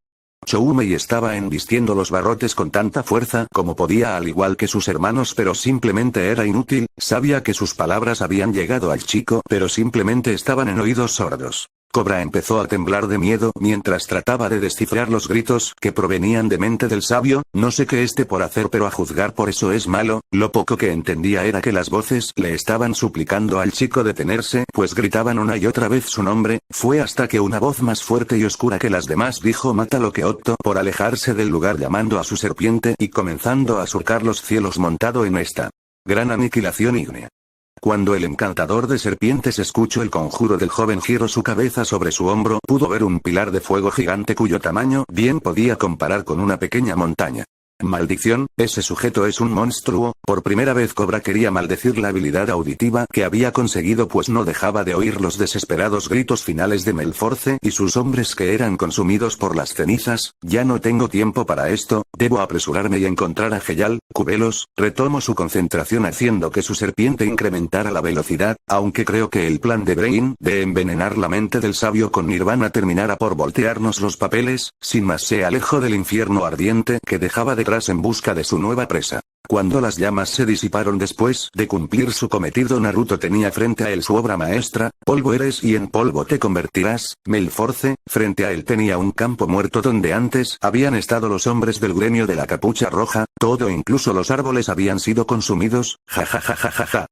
Choumei estaba embistiendo los barrotes con tanta fuerza como podía al igual que sus hermanos pero simplemente era inútil. Sabía que sus palabras habían llegado al chico pero simplemente estaban en oídos sordos. Cobra empezó a temblar de miedo mientras trataba de descifrar los gritos que provenían de mente del sabio. No sé qué esté por hacer pero a juzgar por eso es malo. Lo poco que entendía era que las voces le estaban suplicando al chico detenerse pues gritaban una y otra vez su nombre. Fue hasta que una voz más fuerte y oscura que las demás dijo mátalo que optó por alejarse del lugar llamando a su serpiente y comenzando a surcar los cielos montado en esta gran aniquilación ígnea. Cuando el encantador de serpientes escuchó el conjuro del joven giró su cabeza sobre su hombro, pudo ver un pilar de fuego gigante cuyo tamaño bien podía comparar con una pequeña montaña. Maldición, ese sujeto es un monstruo. Por primera vez Cobra quería maldecir la habilidad auditiva que había conseguido pues no dejaba de oír los desesperados gritos finales de Melforce y sus hombres que eran consumidos por las cenizas. Ya no tengo tiempo para esto, debo apresurarme y encontrar a Heyal. Cubelos, retomó su concentración haciendo que su serpiente incrementara la velocidad, aunque creo que el plan de Brain de envenenar la mente del sabio con Nirvana terminara por voltearnos los papeles. Sin más se alejó del infierno ardiente que dejaba detrás en busca de su nueva presa. Cuando las llamas se disiparon después de cumplir su cometido, Naruto tenía frente a él su obra maestra, polvo eres y en polvo te convertirás. Melforce, frente a él tenía un campo muerto donde antes habían estado los hombres del gremio de la capucha roja, todo incluso los árboles habían sido consumidos. Ja ja ja ja ja ja.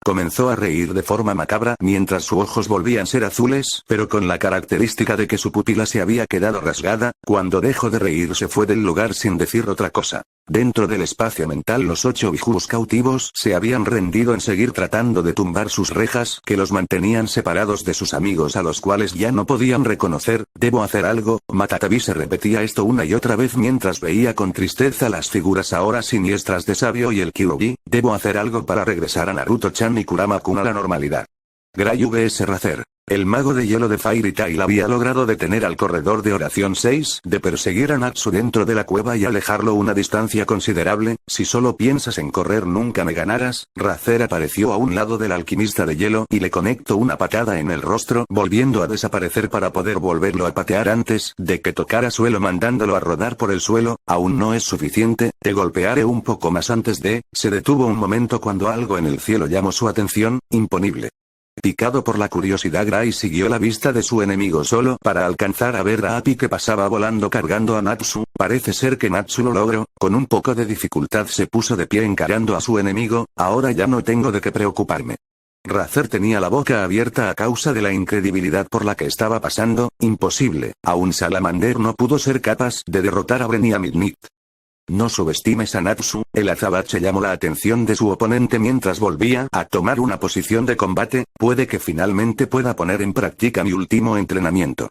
Comenzó a reír de forma macabra mientras sus ojos volvían a ser azules, pero con la característica de que su pupila se había quedado rasgada. Cuando dejó de reír se fue del lugar sin decir otra cosa. Dentro del espacio mental los 8 bijus cautivos se habían rendido en seguir tratando de tumbar sus rejas que los mantenían separados de sus amigos a los cuales ya no podían reconocer. Debo hacer algo, Matatabi se repetía esto una y otra vez mientras veía con tristeza las figuras ahora siniestras de Sabio y el Kyuubi. Debo hacer algo para regresar a Naruto-chan y Kurama-kun a la normalidad. Gray vs Razer. El mago de hielo de Fairy Tail había logrado detener al corredor de oración 6 de perseguir a Natsu dentro de la cueva y alejarlo una distancia considerable. Si solo piensas en correr nunca me ganarás. Razer apareció a un lado del alquimista de hielo y le conectó una patada en el rostro, volviendo a desaparecer para poder volverlo a patear antes de que tocara suelo, mandándolo a rodar por el suelo. Aún no es suficiente, te golpearé un poco más antes de... Se detuvo un momento cuando algo en el cielo llamó su atención, imponible. Picado por la curiosidad, Gray siguió la vista de su enemigo solo para alcanzar a ver a Api que pasaba volando cargando a Natsu. Parece ser que Natsu lo logró. Con un poco de dificultad se puso de pie encarando a su enemigo. Ahora ya no tengo de qué preocuparme. Razer tenía la boca abierta a causa de la incredibilidad por la que estaba pasando. Imposible. Aún Salamander no pudo ser capaz de derrotar a Bren y a Midnight. No subestimes a Natsu. El azabache llamó la atención de su oponente mientras volvía a tomar una posición de combate. Puede que finalmente pueda poner en práctica mi último entrenamiento.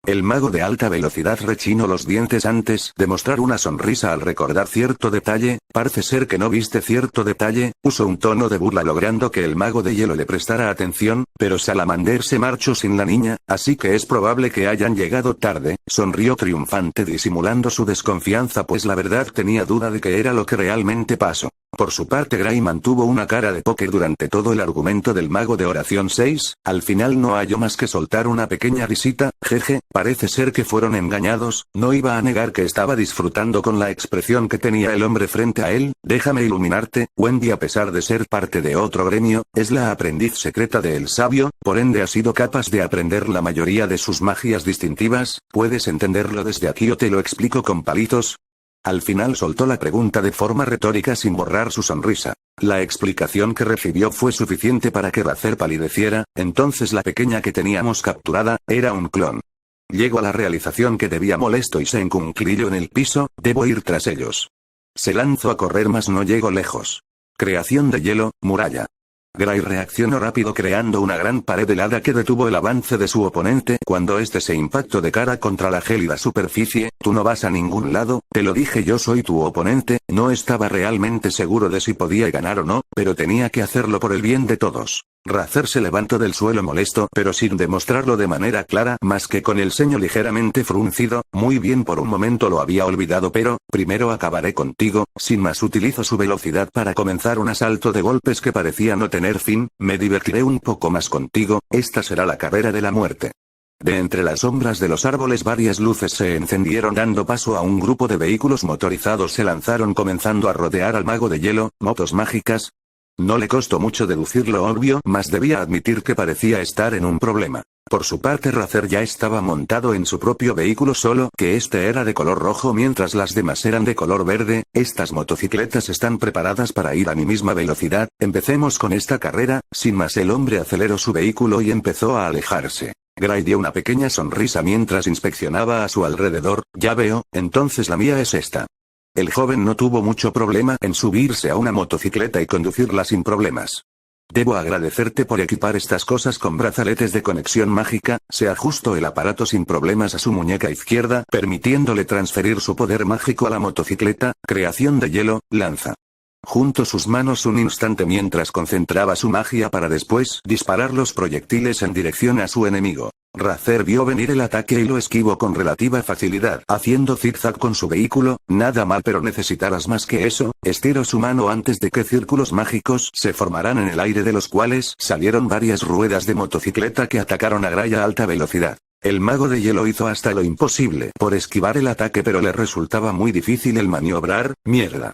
El mago de alta velocidad rechinó los dientes antes de mostrar una sonrisa al recordar cierto detalle. Parece ser que no viste cierto detalle. Usó un tono de burla logrando que el mago de hielo le prestara atención, pero Salamander se marchó sin la niña, así que es probable que hayan llegado tarde. Sonrió triunfante disimulando su desconfianza, pues la verdad tenía duda de qué era lo que realmente pasó. Por su parte Gray mantuvo una cara de póker durante todo el argumento del mago de oración 6, al final no halló más que soltar una pequeña risita. Jeje, parece ser que fueron engañados. No iba a negar que estaba disfrutando con la expresión que tenía el hombre frente a él. Déjame iluminarte, Wendy, a pesar de ser parte de otro gremio, es la aprendiz secreta de El Sabio, por ende ha sido capaz de aprender la mayoría de sus magias distintivas. ¿Puedes entenderlo desde aquí o te lo explico con palitos? Al final soltó la pregunta de forma retórica sin borrar su sonrisa. La explicación que recibió fue suficiente para que Razer palideciera. Entonces la pequeña que teníamos capturada era un clon. Llegó a la realización que debía molesto y se encunclilló en el piso. Debo ir tras ellos. Se lanzó a correr, mas no llegó lejos. Creación de hielo, muralla. Gray reaccionó rápido creando una gran pared helada que detuvo el avance de su oponente cuando este se impactó de cara contra la gélida superficie. Tú no vas a ningún lado, te lo dije, yo soy tu oponente. No estaba realmente seguro de si podía ganar o no, pero tenía que hacerlo por el bien de todos. Razer se levantó del suelo molesto, pero sin demostrarlo de manera clara, más que con el ceño ligeramente fruncido. Muy bien, por un momento lo había olvidado, pero, primero acabaré contigo. Sin más utilizó su velocidad para comenzar un asalto de golpes que parecía no tener fin. Me divertiré un poco más contigo, esta será la carrera de la muerte. De entre las sombras de los árboles varias luces se encendieron dando paso a un grupo de vehículos motorizados se lanzaron comenzando a rodear al mago de hielo. Motos mágicas. No le costó mucho deducir lo obvio, mas debía admitir que parecía estar en un problema. Por su parte Razer ya estaba montado en su propio vehículo, solo que este era de color rojo mientras las demás eran de color verde. Estas motocicletas están preparadas para ir a mi misma velocidad. Empecemos con esta carrera. Sin más el hombre aceleró su vehículo y empezó a alejarse. Gray dio una pequeña sonrisa mientras inspeccionaba a su alrededor. Ya veo, entonces la mía es esta. El joven no tuvo mucho problema en subirse a una motocicleta y conducirla sin problemas. Debo agradecerte por equipar estas cosas con brazaletes de conexión mágica. Se ajustó el aparato sin problemas a su muñeca izquierda, permitiéndole transferir su poder mágico a la motocicleta. Creación de hielo, lanza. Juntó sus manos un instante mientras concentraba su magia para después disparar los proyectiles en dirección a su enemigo. Razer vio venir el ataque y lo esquivó con relativa facilidad, haciendo zigzag con su vehículo. Nada mal, pero necesitarás más que eso. Estiró su mano antes de que círculos mágicos se formaran en el aire, de los cuales salieron varias ruedas de motocicleta que atacaron a Gray a alta velocidad. El mago de hielo hizo hasta lo imposible por esquivar el ataque, pero le resultaba muy difícil el maniobrar. Mierda.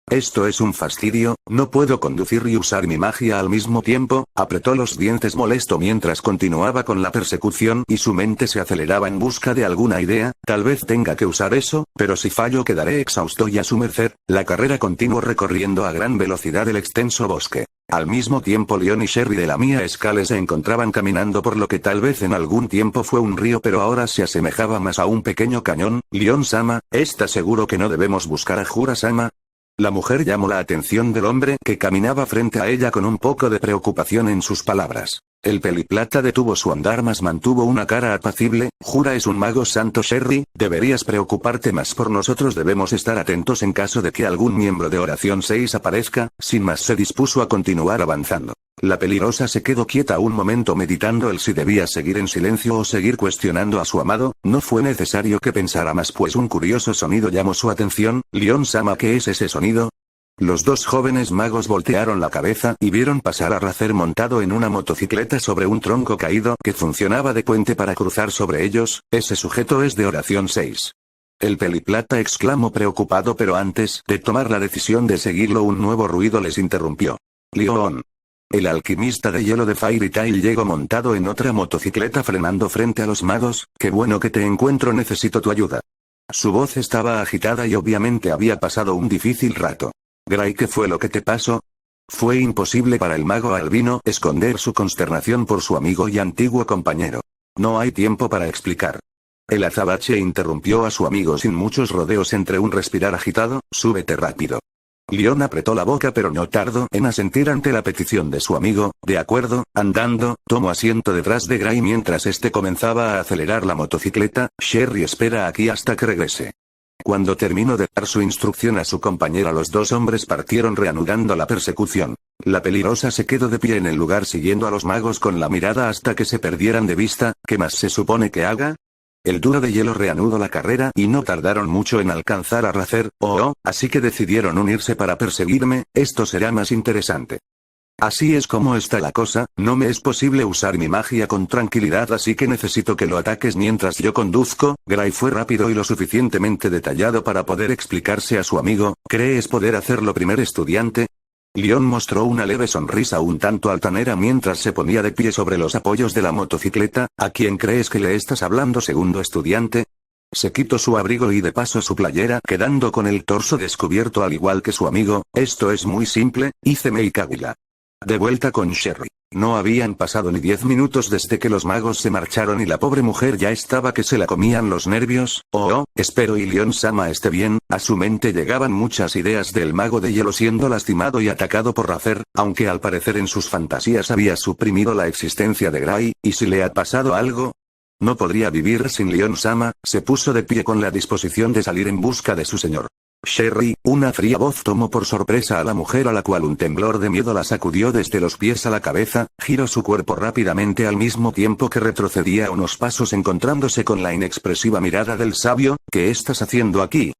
Esto es un fastidio, no puedo conducir y usar mi magia al mismo tiempo. Apretó los dientes molesto mientras continuaba con la persecución y su mente se aceleraba en busca de alguna idea. Tal vez tenga que usar eso, pero si fallo quedaré exhausto y a su merced. La carrera continuó recorriendo a gran velocidad el extenso bosque. Al mismo tiempo Leon y Sherry de la Mia Scale se encontraban caminando por lo que tal vez en algún tiempo fue un río pero ahora se asemejaba más a un pequeño cañón. Leon-sama, ¿estás seguro que no debemos buscar a Jura-sama? La mujer llamó la atención del hombre que caminaba frente a ella con un poco de preocupación en sus palabras. El peliplata detuvo su andar mas mantuvo una cara apacible. Jura es un mago santo Sherry, deberías preocuparte más por nosotros, debemos estar atentos en caso de que algún miembro de Oración 6 aparezca. Sin más se dispuso a continuar avanzando. La peligrosa se quedó quieta un momento meditando el si debía seguir en silencio o seguir cuestionando a su amado. No fue necesario que pensara más pues un curioso sonido llamó su atención. Leon-sama, ¿qué es ese sonido? Los dos jóvenes magos voltearon la cabeza y vieron pasar a Razer montado en una motocicleta sobre un tronco caído que funcionaba de puente para cruzar sobre ellos. Ese sujeto es de Oración 6. El peliplata exclamó preocupado, pero antes de tomar la decisión de seguirlo un nuevo ruido les interrumpió. Leon. El alquimista de hielo de Fairy Tail llegó montado en otra motocicleta frenando frente a los magos. Qué bueno que te encuentro, necesito tu ayuda. Su voz estaba agitada y obviamente había pasado un difícil rato. Gray, ¿qué fue lo que te pasó? Fue imposible para el mago albino esconder su consternación por su amigo y antiguo compañero. No hay tiempo para explicar. El azabache interrumpió a su amigo sin muchos rodeos entre un respirar agitado. Súbete rápido. Leon apretó la boca pero no tardó en asentir ante la petición de su amigo. De acuerdo, andando, tomó asiento detrás de Gray mientras este comenzaba a acelerar la motocicleta. Sherry espera aquí hasta que regrese. Cuando terminó de dar su instrucción a su compañera, los dos hombres partieron reanudando la persecución. La peligrosa se quedó de pie en el lugar siguiendo a los magos con la mirada hasta que se perdieran de vista. ¿Qué más se supone que haga? El duro de hielo reanudó la carrera y no tardaron mucho en alcanzar a Razer. Así que decidieron unirse para perseguirme. Esto será más interesante. Así es como está la cosa, no me es posible usar mi magia con tranquilidad, así que necesito que lo ataques mientras yo conduzco. Gray fue rápido y lo suficientemente detallado para poder explicarse a su amigo. ¿Crees poder hacerlo, primer estudiante? Leon mostró una leve sonrisa un tanto altanera mientras se ponía de pie sobre los apoyos de la motocicleta. ¿A quién crees que le estás hablando, segundo estudiante? Se quitó su abrigo y de paso su playera, quedando con el torso descubierto al igual que su amigo. Esto es muy simple, Izeme y Kagura. De vuelta con Sherry. No habían pasado ni 10 minutos desde que los magos se marcharon y la pobre mujer ya estaba que se la comían los nervios. Espero y Leon-sama esté bien. A su mente llegaban muchas ideas del mago de hielo siendo lastimado y atacado por Razer, aunque al parecer en sus fantasías había suprimido la existencia de Gray. ¿Y si le ha pasado algo? No podría vivir sin Leon-sama. Se puso de pie con la disposición de salir en busca de su señor. Sherry, una fría voz tomó por sorpresa a la mujer, a la cual un temblor de miedo la sacudió desde los pies a la cabeza. Giró su cuerpo rápidamente al mismo tiempo que retrocedía unos pasos encontrándose con la inexpresiva mirada del sabio. ¿Qué estás haciendo aquí?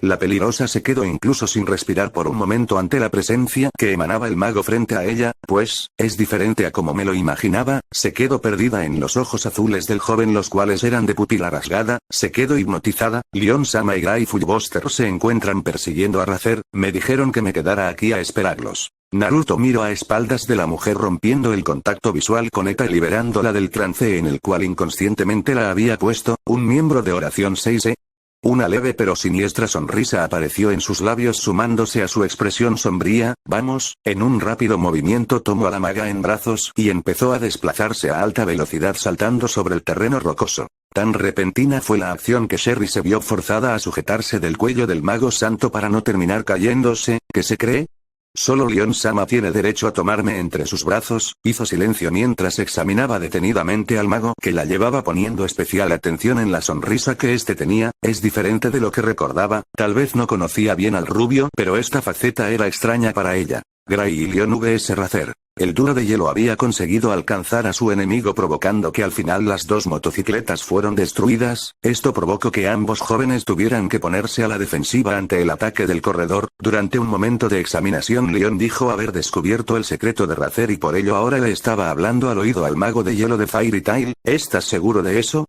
La peligrosa se quedó incluso sin respirar por un momento ante la presencia que emanaba el mago frente a ella. Pues, es diferente a como me lo imaginaba. Se quedó perdida en los ojos azules del joven, los cuales eran de pupila rasgada. Se quedó hipnotizada. Leon-sama y Gray Fullbuster se encuentran persiguiendo a Razer. Me dijeron que me quedara aquí a esperarlos. Naruto miró a espaldas de la mujer rompiendo el contacto visual con Eka y liberándola del trance en el cual inconscientemente la había puesto. Un miembro de Oración 6. Una leve pero siniestra sonrisa apareció en sus labios sumándose a su expresión sombría. Vamos, en un rápido movimiento tomó a la maga en brazos y empezó a desplazarse a alta velocidad saltando sobre el terreno rocoso. Tan repentina fue la acción que Sherry se vio forzada a sujetarse del cuello del mago santo para no terminar cayéndose. ¿Qué se cree? Solo Leon-sama tiene derecho a tomarme entre sus brazos. Hizo silencio mientras examinaba detenidamente al mago que la llevaba, poniendo especial atención en la sonrisa que éste tenía. Es diferente de lo que recordaba. Tal vez no conocía bien al rubio, pero esta faceta era extraña para ella. Gray y Leon vs Razer. El duro de hielo había conseguido alcanzar a su enemigo, provocando que al final las dos motocicletas fueron destruidas. Esto provocó que ambos jóvenes tuvieran que ponerse a la defensiva ante el ataque del corredor. Durante un momento de examinación, Leon dijo haber descubierto el secreto de Razer y por ello ahora le estaba hablando al oído al mago de hielo de Fairy Tail. ¿Estás seguro de eso?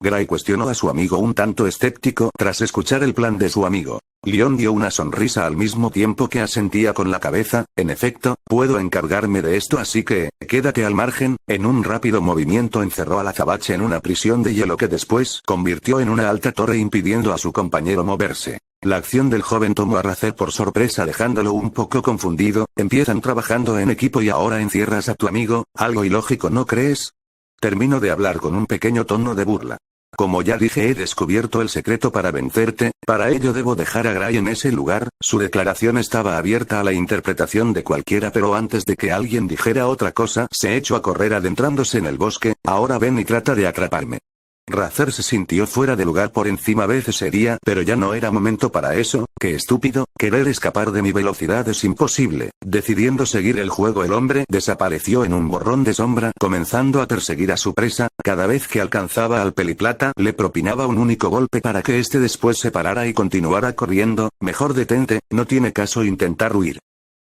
Gray cuestionó a su amigo un tanto escéptico tras escuchar el plan de su amigo. Leon dio una sonrisa al mismo tiempo que asentía con la cabeza. En efecto, puedo encargarme de esto, así que, quédate al margen. En un rápido movimiento encerró al azabache en una prisión de hielo que después convirtió en una alta torre impidiendo a su compañero moverse. La acción del joven tomó a Rather por sorpresa dejándolo un poco confundido. Empiezan trabajando en equipo y ahora encierras a tu amigo, algo ilógico, ¿no crees? Terminó de hablar con un pequeño tono de burla. Como ya dije, he descubierto el secreto para vencerte, para ello debo dejar a Gray en ese lugar. Su declaración estaba abierta a la interpretación de cualquiera, pero antes de que alguien dijera otra cosa, se echó a correr adentrándose en el bosque. Ahora ven y trata de atraparme. Rather se sintió fuera de lugar por encima veces sería, pero ya no era momento para eso. ¡Qué estúpido! Querer escapar de mi velocidad es imposible. Decidiendo seguir el juego, el hombre desapareció en un borrón de sombra, comenzando a perseguir a su presa. Cada vez que alcanzaba al peliplata, le propinaba un único golpe para que éste después se parara y continuara corriendo. Mejor detente, no tiene caso intentar huir.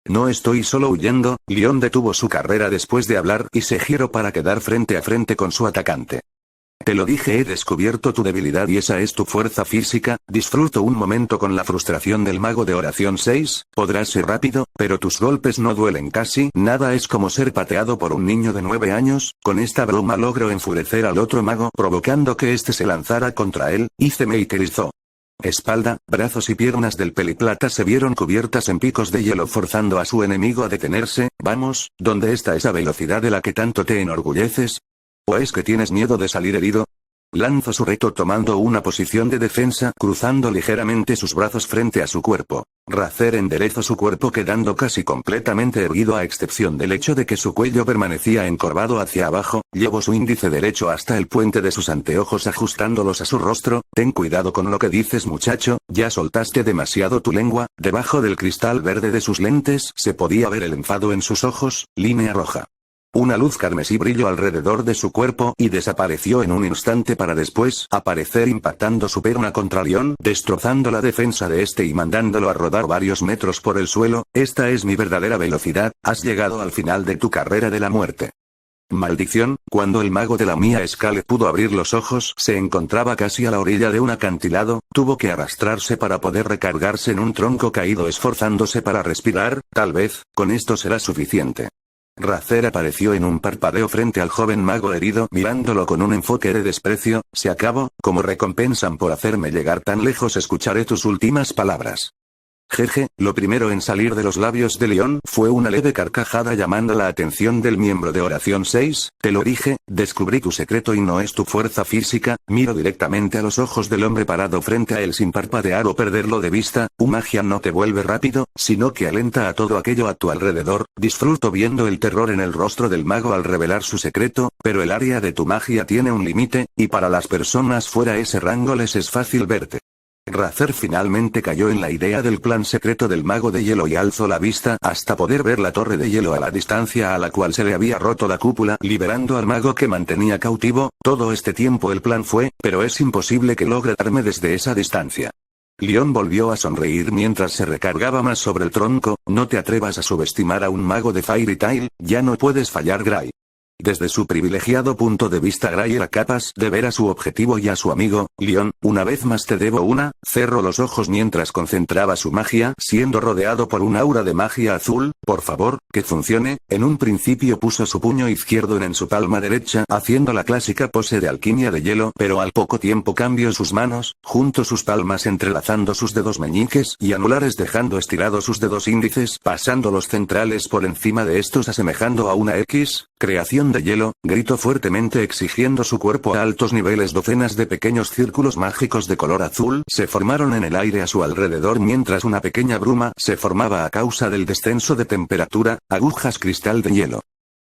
No estoy solo huyendo. Leon detuvo su carrera después de hablar y se giró para quedar frente a frente con su atacante. Te lo dije, he descubierto tu debilidad y esa es tu fuerza física. Disfruto un momento con la frustración del mago de oración 6, podrás ser rápido, pero tus golpes no duelen casi nada, es como ser pateado por un niño de 9 años. Con esta broma logró enfurecer al otro mago, provocando que éste se lanzara contra él. Me histerizó. Espalda, brazos y piernas del peliplata se vieron cubiertas en picos de hielo, forzando a su enemigo a detenerse. Vamos, ¿dónde está esa velocidad de la que tanto te enorgulleces? ¿O es que tienes miedo de salir herido? Lanzó su reto tomando una posición de defensa, cruzando ligeramente sus brazos frente a su cuerpo. Rather enderezó su cuerpo quedando casi completamente erguido a excepción del hecho de que su cuello permanecía encorvado hacia abajo. Llevó su índice derecho hasta el puente de sus anteojos ajustándolos a su rostro. Ten cuidado con lo que dices, muchacho, ya soltaste demasiado tu lengua. Debajo del cristal verde de sus lentes se podía ver el enfado en sus ojos, línea roja. Una luz carmesí brilló alrededor de su cuerpo y desapareció en un instante para después aparecer impactando su perna contra Leon, destrozando la defensa de este y mandándolo a rodar varios metros por el suelo. Esta es mi verdadera velocidad, has llegado al final de tu carrera de la muerte. Maldición, cuando el mago de la mía Scarlet pudo abrir los ojos, se encontraba casi a la orilla de un acantilado, tuvo que arrastrarse para poder recargarse en un tronco caído esforzándose para respirar. Tal vez, con esto será suficiente. Rather apareció en un parpadeo frente al joven mago herido mirándolo con un enfoque de desprecio. Se acabó, como recompensan por hacerme llegar tan lejos escucharé tus últimas palabras. Jeje, lo primero en salir de los labios de Leon fue una leve carcajada llamando la atención del miembro de oración 6, te lo dije, descubrí tu secreto y no es tu fuerza física. Miro directamente a los ojos del hombre parado frente a él sin parpadear o perderlo de vista. Magia no te vuelve rápido, sino que alenta a todo aquello a tu alrededor. Disfruto viendo el terror en el rostro del mago al revelar su secreto, pero el área de tu magia tiene un límite, y para las personas fuera ese rango les es fácil verte. Rather finalmente cayó en la idea del plan secreto del mago de hielo y alzó la vista hasta poder ver la torre de hielo a la distancia a la cual se le había roto la cúpula, liberando al mago que mantenía cautivo. Todo este tiempo el plan fue, pero es imposible que logre darme desde esa distancia. Leon volvió a sonreír mientras se recargaba más sobre el tronco. No te atrevas a subestimar a un mago de Fairy Tail, ya no puedes fallar, Gray. Desde su privilegiado punto de vista, Gray era capaz de ver a su objetivo y a su amigo. Leon, una vez más te debo una. Cerró los ojos mientras concentraba su magia, siendo rodeado por un aura de magia azul. Por favor, que funcione. En un principio puso su puño izquierdo en su palma derecha, haciendo la clásica pose de alquimia de hielo, pero al poco tiempo cambió sus manos, juntó sus palmas entrelazando sus dedos meñiques y anulares dejando estirados sus dedos índices, pasando los centrales por encima de estos asemejando a una X, creación de hielo. Gritó fuertemente exigiendo su cuerpo a altos niveles. Docenas de pequeños círculos mágicos de color azul se formaron en el aire a su alrededor mientras una pequeña bruma se formaba a causa del descenso de temperatura. Agujas cristal de hielo.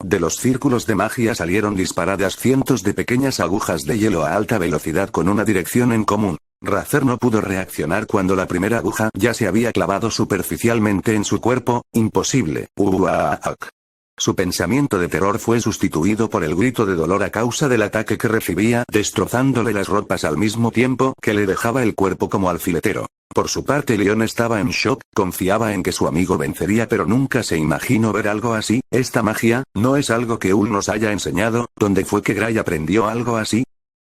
De los círculos de magia salieron disparadas cientos de pequeñas agujas de hielo a alta velocidad con una dirección en común. Rather no pudo reaccionar cuando la primera aguja ya se había clavado superficialmente en su cuerpo. Imposible. Uaak. Su pensamiento de terror fue sustituido por el grito de dolor a causa del ataque que recibía, destrozándole las ropas al mismo tiempo que le dejaba el cuerpo como alfiletero. Por su parte, Leon estaba en shock, confiaba en que su amigo vencería pero nunca se imaginó ver algo así. Esta magia, no es algo que Ul nos haya enseñado. ¿Dónde fue que Gray aprendió algo así?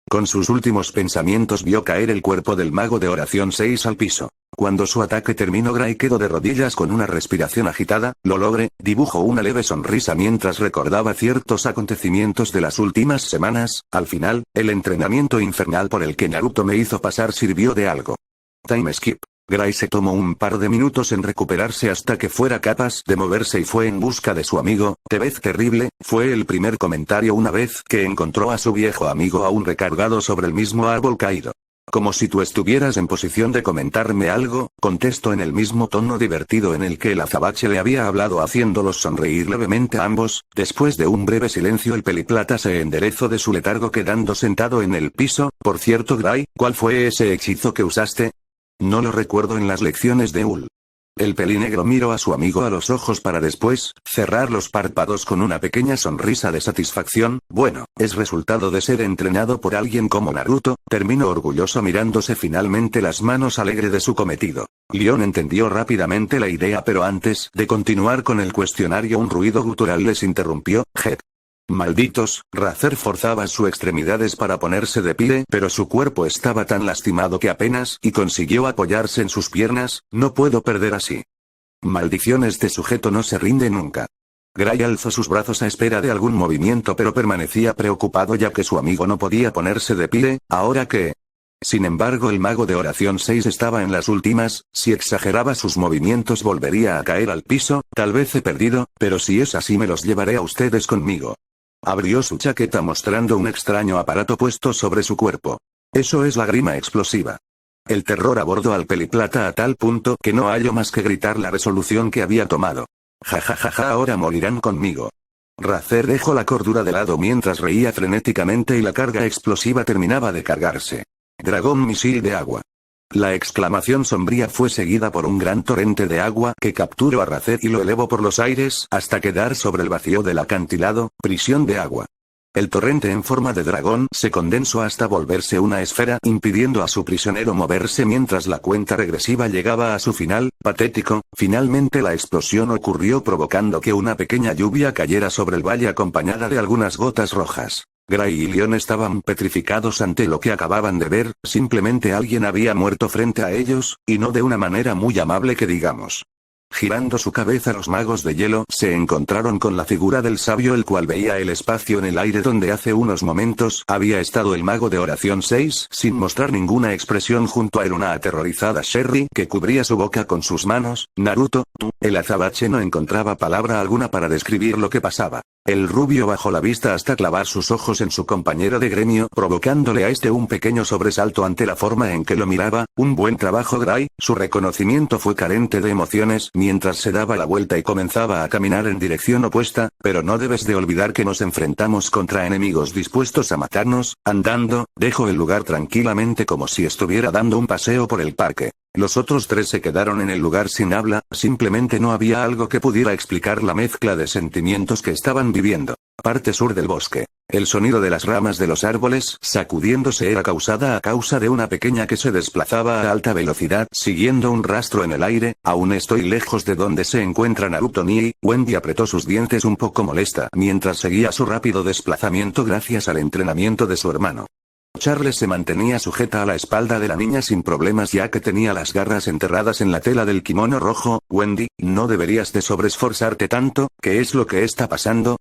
Con sus últimos pensamientos vio caer el cuerpo del mago de oración 6 al piso. Cuando su ataque terminó, Gray quedó de rodillas con una respiración agitada. Lo logré, dibujó una leve sonrisa mientras recordaba ciertos acontecimientos de las últimas semanas. Al final, el entrenamiento infernal por el que Naruto me hizo pasar sirvió de algo. Time skip. Gray se tomó un par de minutos en recuperarse hasta que fuera capaz de moverse y fue en busca de su amigo. «Te ves terrible», fue el primer comentario una vez que encontró a su viejo amigo aún recargado sobre el mismo árbol caído. «Como si tú estuvieras en posición de comentarme algo», contestó en el mismo tono divertido en el que el azabache le había hablado, haciéndolos sonreír levemente a ambos. Después de un breve silencio, el peliplata se enderezó de su letargo quedando sentado en el piso. «Por cierto, Gray, ¿cuál fue ese hechizo que usaste?» «No lo recuerdo en las lecciones de Ul». El pelinegro miró a su amigo a los ojos para después cerrar los párpados con una pequeña sonrisa de satisfacción. «Bueno, es resultado de ser entrenado por alguien como Naruto», terminó orgulloso mirándose finalmente las manos alegre de su cometido. Leon entendió rápidamente la idea, pero antes de continuar con el cuestionario un ruido gutural les interrumpió. «Jep. Malditos», Razer forzaba sus extremidades para ponerse de pie, pero su cuerpo estaba tan lastimado que apenas consiguió apoyarse en sus piernas. «No puedo perder así». «Maldición, este sujeto no se rinde nunca». Gray alzó sus brazos a espera de algún movimiento, pero permanecía preocupado ya que su amigo no podía ponerse de pie. ¿Ahora qué? Sin embargo, el mago de oración 6 estaba en las últimas. Si exageraba sus movimientos volvería a caer al piso. «Tal vez he perdido, pero si es así me los llevaré a ustedes conmigo». Abrió su chaqueta mostrando un extraño aparato puesto sobre su cuerpo. Eso es la grima explosiva. El terror abordó al peliplata a tal punto que no halló más que gritar la resolución que había tomado. «Ja ja ja ja, ahora morirán conmigo». Razer dejó la cordura de lado mientras reía frenéticamente y la carga explosiva terminaba de cargarse. «Dragón misil de agua». La exclamación sombría fue seguida por un gran torrente de agua que capturó a Razer y lo elevó por los aires hasta quedar sobre el vacío del acantilado. Prisión de agua. El torrente en forma de dragón se condensó hasta volverse una esfera, impidiendo a su prisionero moverse mientras la cuenta regresiva llegaba a su final. Patético. Finalmente la explosión ocurrió, provocando que una pequeña lluvia cayera sobre el valle acompañada de algunas gotas rojas. Gray y Leon estaban petrificados ante lo que acababan de ver. Simplemente alguien había muerto frente a ellos, y no de una manera muy amable que digamos. Girando su cabeza, los magos de hielo se encontraron con la figura del sabio, el cual veía el espacio en el aire donde hace unos momentos había estado el mago de oración 6, sin mostrar ninguna expresión. Junto a él una aterrorizada Sherry que cubría su boca con sus manos. «Naruto, tú». El azabache no encontraba palabra alguna para describir lo que pasaba. El rubio bajó la vista hasta clavar sus ojos en su compañero de gremio, provocándole a este un pequeño sobresalto ante la forma en que lo miraba. «Un buen trabajo, Gray». Su reconocimiento fue carente de emociones mientras se daba la vuelta y comenzaba a caminar en dirección opuesta. «Pero no debes de olvidar que nos enfrentamos contra enemigos dispuestos a matarnos». Andando, dejó el lugar tranquilamente como si estuviera dando un paseo por el parque. Los otros tres se quedaron en el lugar sin habla. Simplemente no había algo que pudiera explicar la mezcla de sentimientos que estaban viviendo. Parte sur del bosque. El sonido de las ramas de los árboles sacudiéndose era causada a causa de una pequeña que se desplazaba a alta velocidad siguiendo un rastro en el aire. «Aún estoy lejos de donde se encuentra Naruto Nii». Wendy apretó sus dientes un poco molesta mientras seguía su rápido desplazamiento gracias al entrenamiento de su hermano. Charles se mantenía sujeta a la espalda de la niña sin problemas ya que tenía las garras enterradas en la tela del kimono rojo. «Wendy, no deberías de sobreesforzarte tanto. ¿Qué es lo que está pasando?».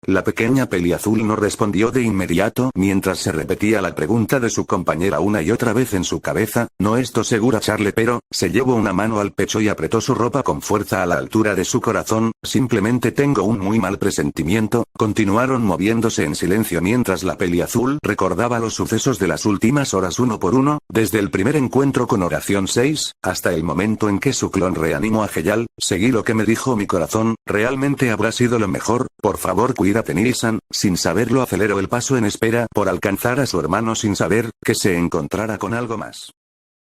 La pequeña peliazul no respondió de inmediato mientras se repetía la pregunta de su compañera una y otra vez en su cabeza. «No estoy segura, Charlie», pero se llevó una mano al pecho y apretó su ropa con fuerza a la altura de su corazón. «Simplemente tengo un muy mal presentimiento». Continuaron moviéndose en silencio mientras la peliazul recordaba los sucesos de las últimas horas uno por uno, desde el primer encuentro con Oración 6, hasta el momento en que su clon reanimó a Heyal. «Seguí lo que me dijo mi corazón, realmente habrá sido lo mejor. Por favor, cuídate, Nisan». Sin saberlo aceleró el paso en espera por alcanzar a su hermano sin saber que se encontrara con algo más.